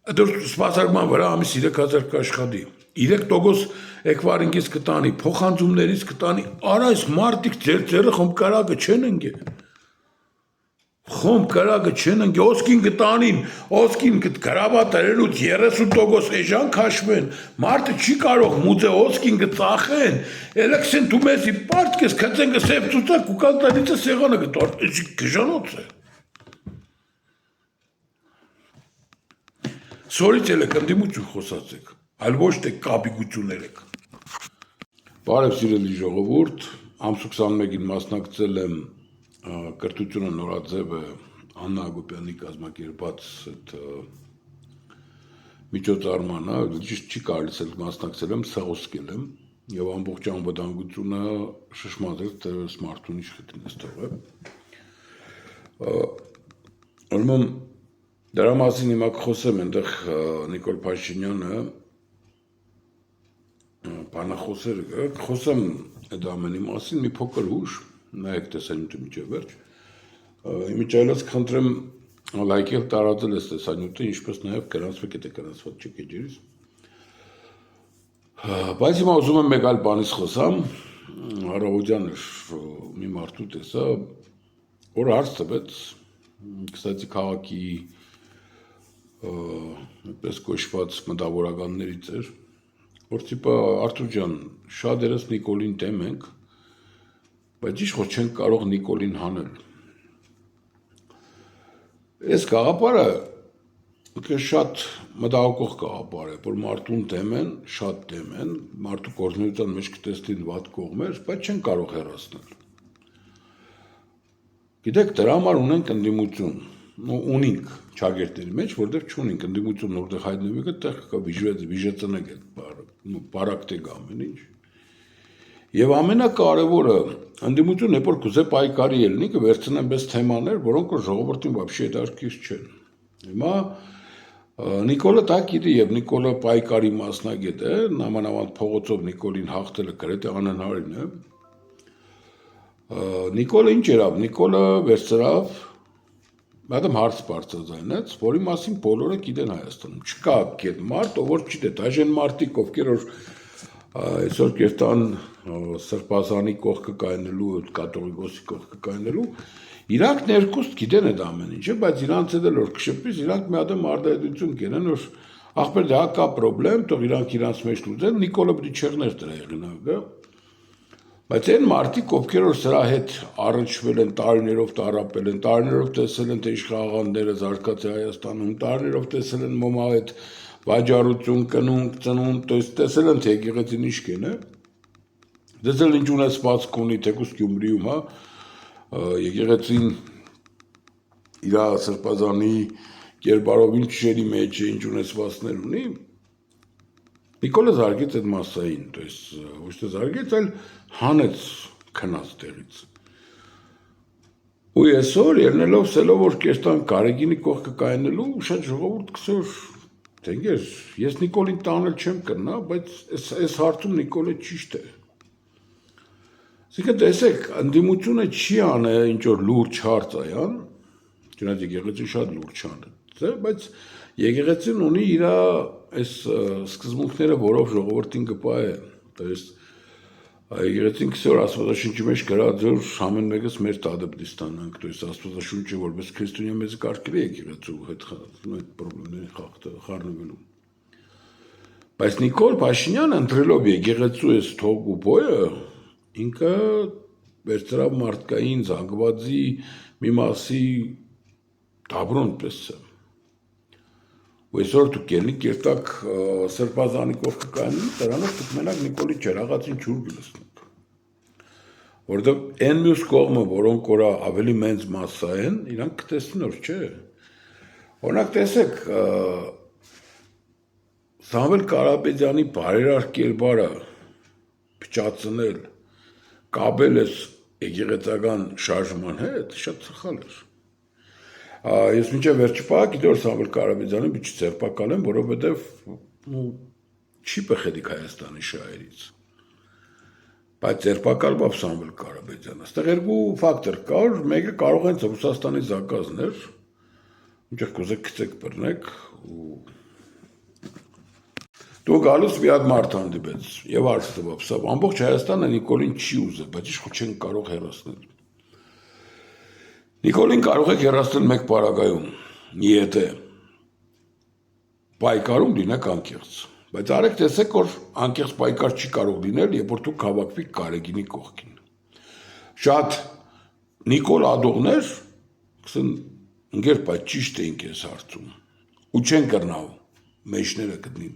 Դուր սպասարկման վրա ամիս 3,000 կաշխատի 3% էկվարինգից կտանի փոխանցումներից կտանի արա այս մարդիկ ձեր ձերը խոմ կարագը չեն ընկե խոմ կարագը չեն ընկե ոսկին կտանին ոսկին գրավատարելուց 30% էժան քաշվեն մարդը չի կարող մուծե ոսկին կծախեն էլեքսեն դու մեզի պարտքես քծեն կսեփ ծուցակ ու կանտանիցը սեղանը կտոր գժանոց է Սորից էլ եք ընդիմություն խոսացեք, այլ ոչ թե կապիկություններ եք։ Բարև սիրելի ժողովուրդ, ամսու 21-ին մասնակցել եմ կրթությունը նորաձևը Աննա Հակոբյանի կազմակերպած այդ միջոցառմանը, ճիշտ չի կարելի էլ մասնակցել եմ, սաղոսկել եմ եւ ամբողջ անվտանգությունը շշմատել թե սմարթֆոնի շղթին ստողը։ Ուրեմն Դրա մասին հիմա կխոսեմ այնտեղ Նիկոլ Փաշինյանը բանախոսեր կխոսեմ այդ ամենի մասին մի փոքր ուշ նայեք տեսանյութը միջև վերջ իմիջայլոց կխնդրեմ լայքել տարածել այս տեսանյութը ինչպես նաև գրանցվեք եթե գրանցված չեք էջերից բայց հիմա ուզում եմ մեկ այլ բանից խոսամ Հարավոյանը մի մարդու տեսա որ հարց տվեց կստացի քաղաքի պես կոչված մտավորականներից էր, որ տիպա Արթուր ջան, շատ երես Նիկոլին դեմ ենք, բայց ինչ որ չենք կարող Նիկոլին հանել։ Այս գաղափարը շատ մտահոգող գաղափար է, որ մարդուն դեմ են, շատ դեմ են, մարդու գործունեության մեջ կտեսնին վատ կողմեր, բայց չեն կարող հեռացնել։ Գիտեք, դրա համար ունենք ընդդիմություն, ունենք չագերտների մեջ, որտեղ չունենք ընդդիմություն, որտեղ հայտնվի կտեղ կա վիժեցնեք այդ բարակտեկ ամեն ինչ։ Եվ ամենակարևորը ընդդիմություն է, որ կուզե պայքարի ելնի, կվերցնեն պես թեմաներ, որոնք որ ժողովրդին вообще հետաքրքիր չեն։ Հիմա Նիկոլը դա գիտի եւ Նիկոլը պայքարի մասնագետ է, նամանավանդ փողոցով Նիկոլին հաղթելը գրեթե անհնարին է։ Նիկոլը ինչ երավ, Նիկոլը վերցրավ Madam հարց բարձրացնեց, որի մասին բոլորը գիտեն Հայաստանում։ Չկա այդ մարդ, ով որ չգիտե, դաժան մարդիկ, ովքեր որ այսօր կերտան Սրբազանի կողքը կայնելու, կաթողիկոսի կողքը կայնելու, իրանք ներքուստ գիտեն այդ ամեն ինչը, բայց իրանց հետ էլ որ կշփվիս, իրանք մի հատ արդարություն կենեն, որ ախպեր դա կա պրոբլեմ, թող իրանք իրանց մեջ լուծեն, Նիկոլը պիտի չեղներ դրա եղանակը։ Բայց այն մարդիկ, ովքեր որ սրա հետ առնչվել են տարիներով տարապել են, տարիներով տեսել են թե իշխաղանները զարգացել Հայաստանում, տարիներով տեսել են մոմա այդ վաճառություն, կնունկ, ծնունդ, տեսել են թե եկեղեցին ինչ կեն է։ Տեսել ինչ ունեցվածք ունի թեկուզ Գյումրիում, հա, եկեղեցին իր Սրբազանի կերպարով ինչ շերի մեջ է, ինչ ունեցվածքներ ունի։ Նիկոլը զարգեց այդ մասային, то есть ոչ թե զարգեց, այլ հանեց քնած տեղից։ Ու այսօր ելնելով սելով որ կերտան Գարեգինի կողքը կայնելու, շատ ժողովուրդ կսոր դենգեր, ես Նիկոլին տանել չեմ կրնա, բայց այս հարցում Նիկոլը ճիշտ է։ Այսինքն տեսեք, ընդդիմությունը չի անը ինչ որ լուրջ հարց այան, չնայած եկեղեցին շատ լուրջ անը, բայց եկեղեցին ունի իր այս սկզբունքները, որով ժողովրդին կպահե, то есть եկեղեցին քսոր Աստվածաշնչի մեջ գրած որ ամեն մեկս մեր տադեպտի ստանանք, то есть Աստվածաշունչը որպես քրիստոնյա մեզ կարգելի եկեղեցու հետ պրոբլեմների խառնվելու։ Բայց Նիկոլ Փաշինյանը ընտրելով եկեղեցու այս թող ու բոյը ինքը վերցրավ մարդկային զանգվածի մի մասի դաբրոն պես է։ Ու այսօր դու կելնի կերտակ սրբազանիկով կկայանում, դրանով դուք մենակ Նիկոլի ջրաղացին չուր գլսնեք։ Որտեղ այն մյուս կողմը, որոնք որա ավելի մեծ մասսա են, իրանք կտեսնին որ չէ։ Օրինակ տեսեք, Սամվել Կարապետյանի բարերար կերպարը փչացնել, կապել ես եկեղեցական շարժման հետ, շատ սխալ էր։ Ես մինչև վերջի պահ գիտեմ որ Սամվել Կարապետյանը մի քիչ ձերբակալ եմ, որովհետև չի պխեդիկ Հայաստանի շահերից։ Բայց ձերբակալվավ Սամվել Կարապետյանը։ Այստեղ երկու ֆակտոր կար, մեկը կարող են Ռուսաստանի զակազներ, ինչեղ կուզեք գցեք բռնեք ու դու գալուց մի հատ մարդ հանդիպեց եւ արդ տվավ, սա ամբողջ Հայաստանը Նիկոլին չի ուզել, բայց իշխու չեն կարող հեռացնել։ Նիկոլին կարող եք հեռացնել մեկ պարագայում, եթե պայքարում լինեք անկեղծ, բայց արեք տեսեք որ անկեղծ պայքար չի կարող լինել, երբ որ դուք հավաքվիք Կարեգինի կողքին։ Շատ Նիկոլ ադողներ, կսեն ընկեր բայց ճիշտ էինք այս հարցում, ու չեն կրնավ մեջները գտնին։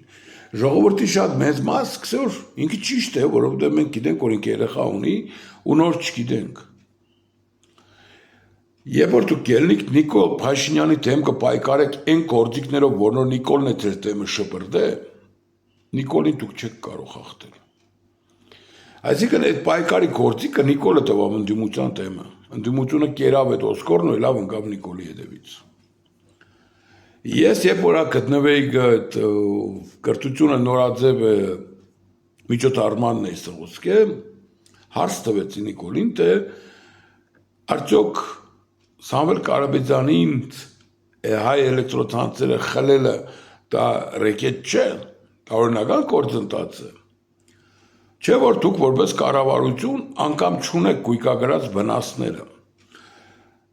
Ժողովրդի շատ մեծ մաս կսոր ինքը ճիշտ է, որովհետև մենք գիտենք, որ ինքը երեխա ունի ու նոր չգիտենք։ Երբ որ դուք ելնիք Նիկոլ Փաշինյանի դեմ կպայքարեք այն գործիքներով, որ Նիկոլն է ձեր դեմը շպրտե, Նիկոլին դուք չեք կարող հաղթել։ Այսինքն այդ պայքարի գործիքը Նիկոլը տվավ ընդդիմության դեմը։ Ընդդիմությունը կերավ այդ Օսկորն ու լավ ընկավ Նիկոլի հետևից։ Ես երբ որ գտնվեի այդ կրթությունը նորաձև միջոցառմանն էի սղոսկե, հարց տվեցի Նիկոլին, թե արդյոք Սամվել Կարապետյանին հայ էլեկտրոցանցերը խլելը դա ռեկետ չէ, դա օրինական գործընթաց է։ Չէ որ դուք որպես կառավարություն անգամ չունեք գույքագրած վնասները։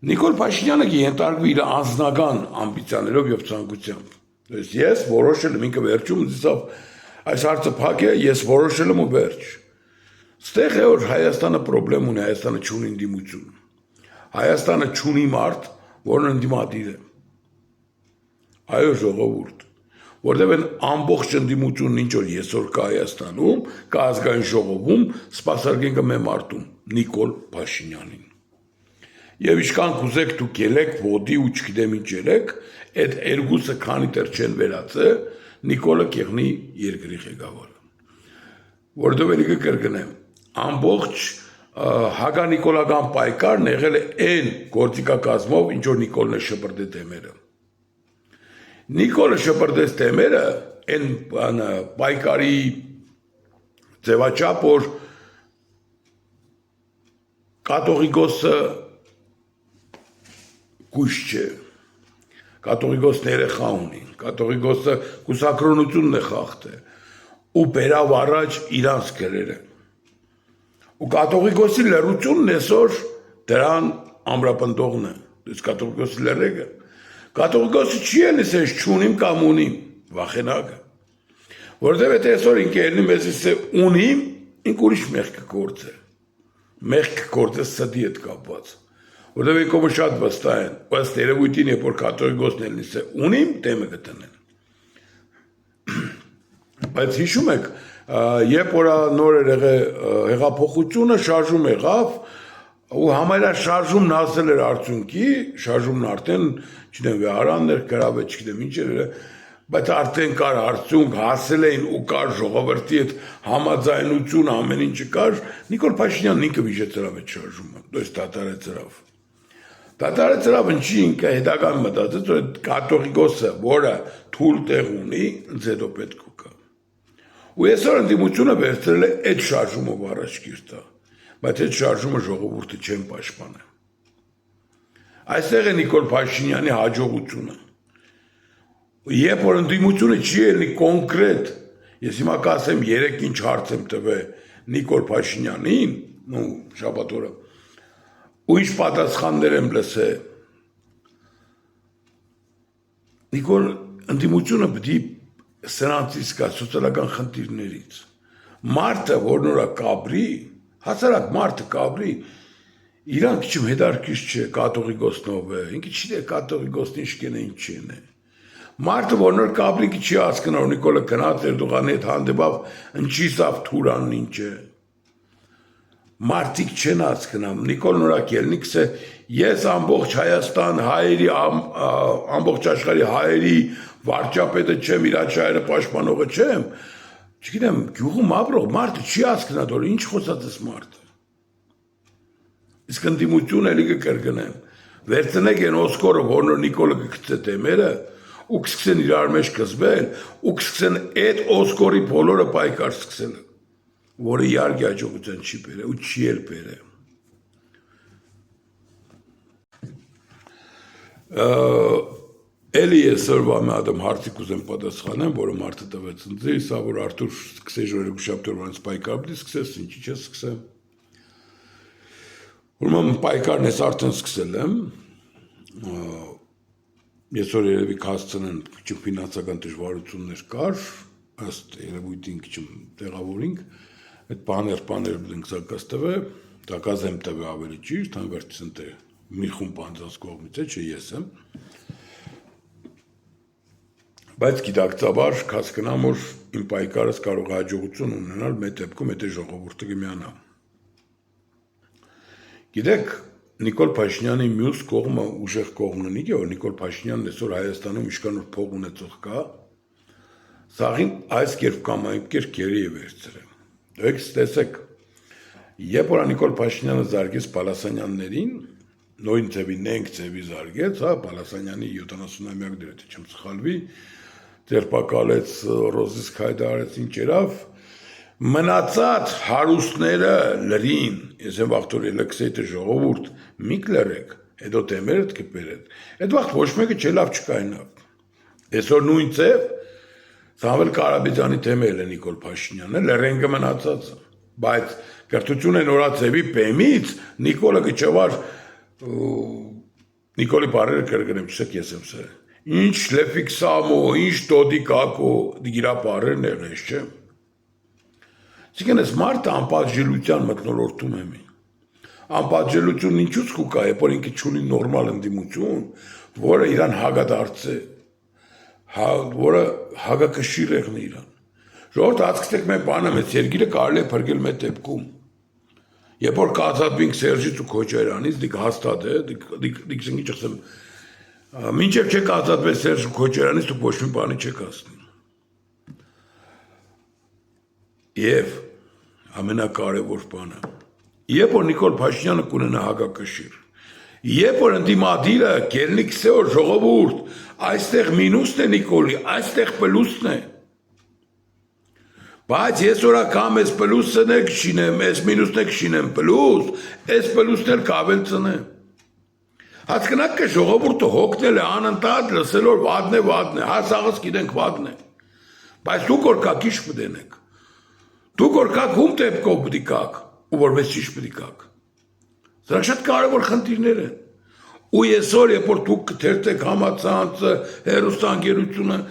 Նիկոլ Փաշինյանը կենտարկվի իր անձնական ամբիցիաներով եւ ցանկությամբ։ Դες ես որոշել եմ ինքը վերջում դիսավ այս հարցը փակ է, ես որոշել եմ ու վերջ։ Ստեղ է որ Հայաստանը խնդրեմ ունի, Հայաստանը չունի ընդդիմություն։ Հայաստանը չունի մարդ, որն ընդդիմադիր է։ Այո ժողովուրդ, որտեղ են ամբողջ ընդդիմությունն ինչ որ այսօր կա Հայաստանում, կա ազգային ժողովում, սպասարկենք մե մարդում Նիկոլ Փաշինյանին։ Եվ ինչքան կուզեք դուք ելեք ոտի ու չգիտեմ ինչ ելեք, այդ երկուսը քանի դեռ չեն վերացե, Նիկոլը կեղնի երկրի ղեկավարը։ Որտով էլի կկրկնեմ, ամբողջ հագանիկոլական պայքարն եղել է այն գործիքակազմով, ինչ որ Նիկոլն է շպրտե թեմերը։ Նիկոլը շպրտեց թեմերը այն պայքարի ձևաչափ, որ կաթողիկոսը կույս չէ, կաթողիկոսն երեխա ունի, կաթողիկոսը կուսակրոնությունն է խախտե, ու բերավ առաջ իրանց գրերը։ Ու կաթողիկոսի լրությունն այսօր դրան ամրապնդողն է, դες կաթողիկոսի լրեգը։ Կաթողիկոսը չի են ես չունիմ կամ ունիմ, վախենակը։ Որտև էտ այսօր ինք երնի մեզ ես ունիմ, ինք ուրիշ մեղքը գործ է։ Մեղքը գործ է սդի հետ կապված։ Որտև եկովը շատ վստահ են, ըստ երևույթին, երբ որ կաթողիկոսն էլ նիսը ունիմ, դեմը կտնեն։ Բայց հիշում եք, երբ որ նոր էր հեղափոխությունը շարժում եղավ, ու համարյա շարժումն հասել էր արդյունքի, շարժումն արդեն, չգիտեմ, վեհարաններ գրավ է, չգիտեմ ինչ էր, բայց արդեն կար արդյունք, հասել էին ու կար ժողովրդի հետ համաձայնություն, ամեն ինչը կար, Նիկոլ Փաշինյանն ինքը վիճեցրավ այդ շարժումը, դες դատարեցրավ։ Դատարեցրավ ինչի ինքը հետագան մտածեց, որ այդ կաթողիկոսը, որը թույլ տեղ ունի, ինձ հետո պետք ու կա։ Ու այսօր ընդդիմությունը վերցրել է այդ շարժումով առաջ կիրտա։ բայց այդ շարժումը ժողովուրդը չեն պաշտպանել։ Այստեղ է Նիկոլ Փաշինյանի հաջողությունը։ Երբ որ ընդդիմությունը չի ելնի կոնկրետ, ես հիմա կասեմ 3 ինչ հարց եմ տվել Նիկոլ Փաշինյանին, շաբաթ օրը, ու ինչ պատասխաններ եմ լսել։ Նիկոլ, ընդդիմությունը պետք է սրանցից կա սոցիալական խնդիրներից։ Մարդը, որ նորա կաբրի, հասարակ մարդը կաբրի, իրան քիչ հետարքից չէ, կաթողիկոսնով է, ինքը չի դե կաթողիկոսն ինչ կենե ինչ չեն է։ Մարդը, որ նոր կաբրիկի չի հասկնա, որ Նիկոլը գնաց Էրդողանի հետ հանդեպավ ընչի սավ թուրանն ինչ է։ Մարդիկ չեն հասկնա, Նիկոլ նորակ ելնիքս է, ես ամբողջ Հայաստան հայերի, ամբողջ աշխարհի հայերի վարչապետը չեմ, իրաչայերը պաշտպանողը չեմ, չգիտեմ, գյուղում ապրող մարդը չի հասկնա, որ ինչ խոսած ես մարդը։ Իսկ ընդդիմություն էլի կկրկնեմ, վերցնեք են Օսկորը, որ նոր Նիկոլը կգցե թեմերը, ու կսկսեն իրար մեջ կզբել, ու կսկսեն այդ Օսկորի բոլորը պայքար սկսել, որը իհարկե հաջողության չի բերել ու չի էլ բերել։ Էլի ես սրվա մի ադամ հարցի կուզեմ պատասխանեմ, որը մարդը տվեց ընձի, սա որ Արթուր սկսեջ որ երկուշաբթի օրվանից պայքար պիտի սկսես, ինչի չես սկսեմ։ Ուրեմն պայքարն ես արդեն սկսել եմ, ես որ երևի կհասցնեն քիչ ֆինանսական դժվարություններ կար, ըստ երևույթին քիչ տեղավորինք, այդ բաներ բլինք զակաս տվե, դակազ եմ տվե ավելի ճիշտ, հանվերցին տե մի խումբ անձանց կողմից է, չէ ես եմ, բայց գիտակցաբար կհասկնամ, որ իմ պայքարս կարող է հաջողություն ունենալ մեր դեպքում եթե ժողովուրդը կմիանա։ Գիտեք, Նիկոլ Փաշինյանի մյուս կողմը ուժեղ կողմն ունի, որ Նիկոլ Փաշինյանն այսօր Հայաստանում ինչքան որ փող ունեցող կա, սաղին այս կերպ կամ այն կերպ գերի է վերցրել։ Դուք տեսեք, երբ որ Նիկոլ Փաշինյանը զարգեց Պալասանյաններին, նույն ձևի զարգեց, հա, Պալասանյանի 70-ամյակ դրեթ չեմ սխալվի, ձերբակալեց Ռոզիս Քայդարից ինչերավ, մնացած հարուստները լրին, ես եմ վաղթոր ելեքսեյտը ժողովուրդ, միք լրեք, հետո տեմերդ կպերետ, այդ վաղթ ոչ մեկը չէ լավ չկայնավ, այսօր նույն ծև, Սամվել Կարապետյանի թեմել է Նիկոլ Փաշինյանը, լրենգը մնացածը, բայց կրթություն են օրացևի պեմից, Նիկոլը կճվար, Նիկոլի բարերը կրգնեմ, չսեք ես եմ սեր, ինչ լեվիկ սամո, ինչ տոդի կակո, դիգիրա բարերն եղես չեմ, Սիկեն ես մարդը անպատժելության մտնոլորտում եմ են, անպատժելությունն ինչուց կուկա է, որ ինքը չունի նորմալ ընդիմություն, որը իրան հագադարձ է, որը հագակշիր եղնի իրան, ժողորդ հացկստեք մեր բանը մեծ երգիրը կարել է պրգել մեր դեպքում, Երբ որ կազատվինք Սերժից ու Քոչարյանից, դիք հաստատ է, դիք սնգի չխսեմ, մինչև չեք ազատվել Սերժ ու Քոչարյանից, դուք ոչ մի բանի չեք ասնի։ Եվ ամենակարևոր բանը, երբ որ Նիկոլ Փաշինյանը կունենա հագակշիռ, երբ որ ընդդիմադիրը կելնի քսե որ ժողովուրդ, այստեղ մինուսն է Նիկոլի, այստեղ պլուսն է, բայց ես որ ակամ ես պլուսն եք շինեմ, ես մինուսն եք շինեմ պլուս, ես պլուսն էլ կավել ծնեմ։ Հասկնակ կը ժողովուրդը հոգնել է անընդհատ լսելով վադն է, հասաղս գիտենք վադն է, բայց դուք որ կակ ինչ պդենեք, դուք որ կակ հում տեպքով պդի կակ, ու որպես ինչ պդի կակ։ Սրանք շատ կարևոր խնդիրներ են, ու եսօր երբ որ դուք կթերթեք համացանցը, հեռուստաընկերությունը,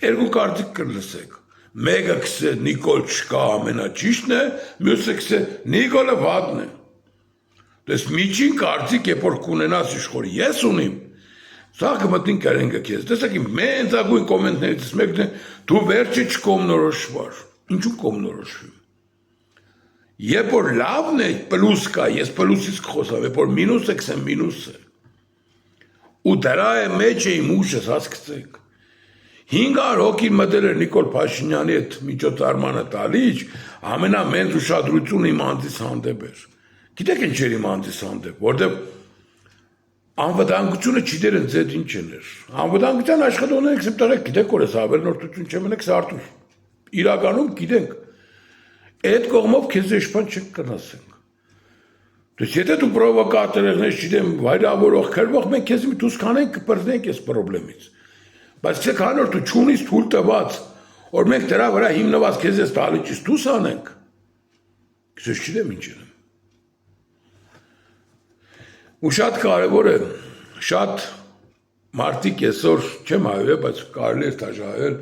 երկու կարծիք կլսեք։ Մեկը կսե Նիկոլ չկա ամենաճիշտն է, մյուսը կսե Նիկոլը վատն է։ Դες միջին կարծիք երբ որ կունենաս իշխոր ես ունիմ, սա կմտնին կերենգը քեզ։ Տեսեք իմ մեծ ագույն կոմենտներից մեկն է դու վերջը չկողմնորոշվար։ Ինչու կողմնորոշվի։ Երբ որ լավն է պլյուս կա, ես պլյուսից կխոսամ, երբ որ մինուս է կսեմ մինուսը։ Ու դրա է մեջ է իմ ուժս հասկացեք։ 500 հոգի մտել էր Նիկոլ Փաշինյանի հետ միջոցառմանը տալիչ, ամենամեծ ուշադրությունը իմ անձիս հանդեպ էր։ Գիտեք ինչ էր իմ անձիս հանդեպ, որտեղ անվտանգությունը չիդեր են ձետ ինչ էր։ Անվտանգության աշխատողները քսեմ տղեկ գիտեք որ ես ավելնորդություն չեմ ունեք Սարտուր։ Իրականում գիտենք։ Այդ կողմով քեզ իշխան չենք կնասենք։ Դուք եթե դու պրովոկատոր ես, չգիտեմ, վայրավորող, քրվող, մենք քեզ մի դուս կանենք կպրտնենք այս խնդրից։ Բայց թե քանոր դու ճունից թույլ տված, որ մենք դրա վրա հիմնված քեզ այս տալիճից դուս անենք։ Քեզ չգիտեմ ինչ եմ։ Ու շատ կարևոր է, շատ մարդիկ այսօր չեմ հայել, բայց կարելի է դաժայել,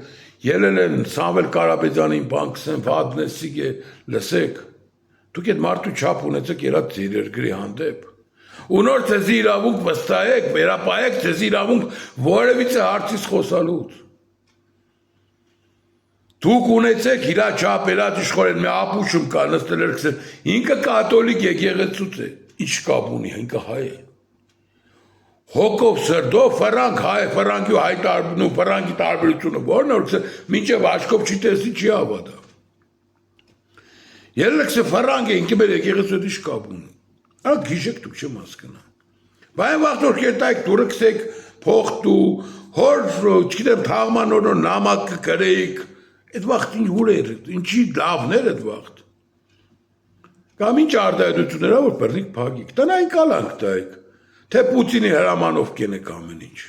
ելել են Սամվել Կարապետյանին, Բանկսեն, Վադնեսիգե, լսեք։ Դուք այդ մարդու չափ ունեցեք երած ձեր երկրի հանդեպ։ Ու նոր ձեզ իրավունք վստահեք, վերապահեք ձեզ իրավունք որևիցե հարցից խոսալուց։ Դուք ունեցեք իրա չափ երած իշխորեն մի ապուշում կա նստել երկսեն, ինքը կաթոլիկ եկեղեցուց է, ինչ կապ ունի, ինքը հայ է։ Հոգով սրդով ֆրանկ հայ, ֆրանկի հայ տարբերությունը, ֆրանկի տարբերությունը որն է, մինչև աչքով չի տեսնի, չի հավատա։ Ելեքսը ֆրանկ է, ինքը մեր եկեղեցու հետ ինչ կապ ունի։ Ակ գիշեք դուք չեմ հասկանում։ Բայց վաղ որ կերտայք դուրը կսեք փող դու, հոր, չգիտեմ, թաղմանորը նամակ կրեիք, այդ վաղտ ինչ ուր էր, ինչի լավներ այդ վաղտ։ Կամ ինչ արտահայտությունները որ բռնիկ փագիք, տնային կալանք տայք, թե Պուտինի հրամանով կենեք ամեն ինչ։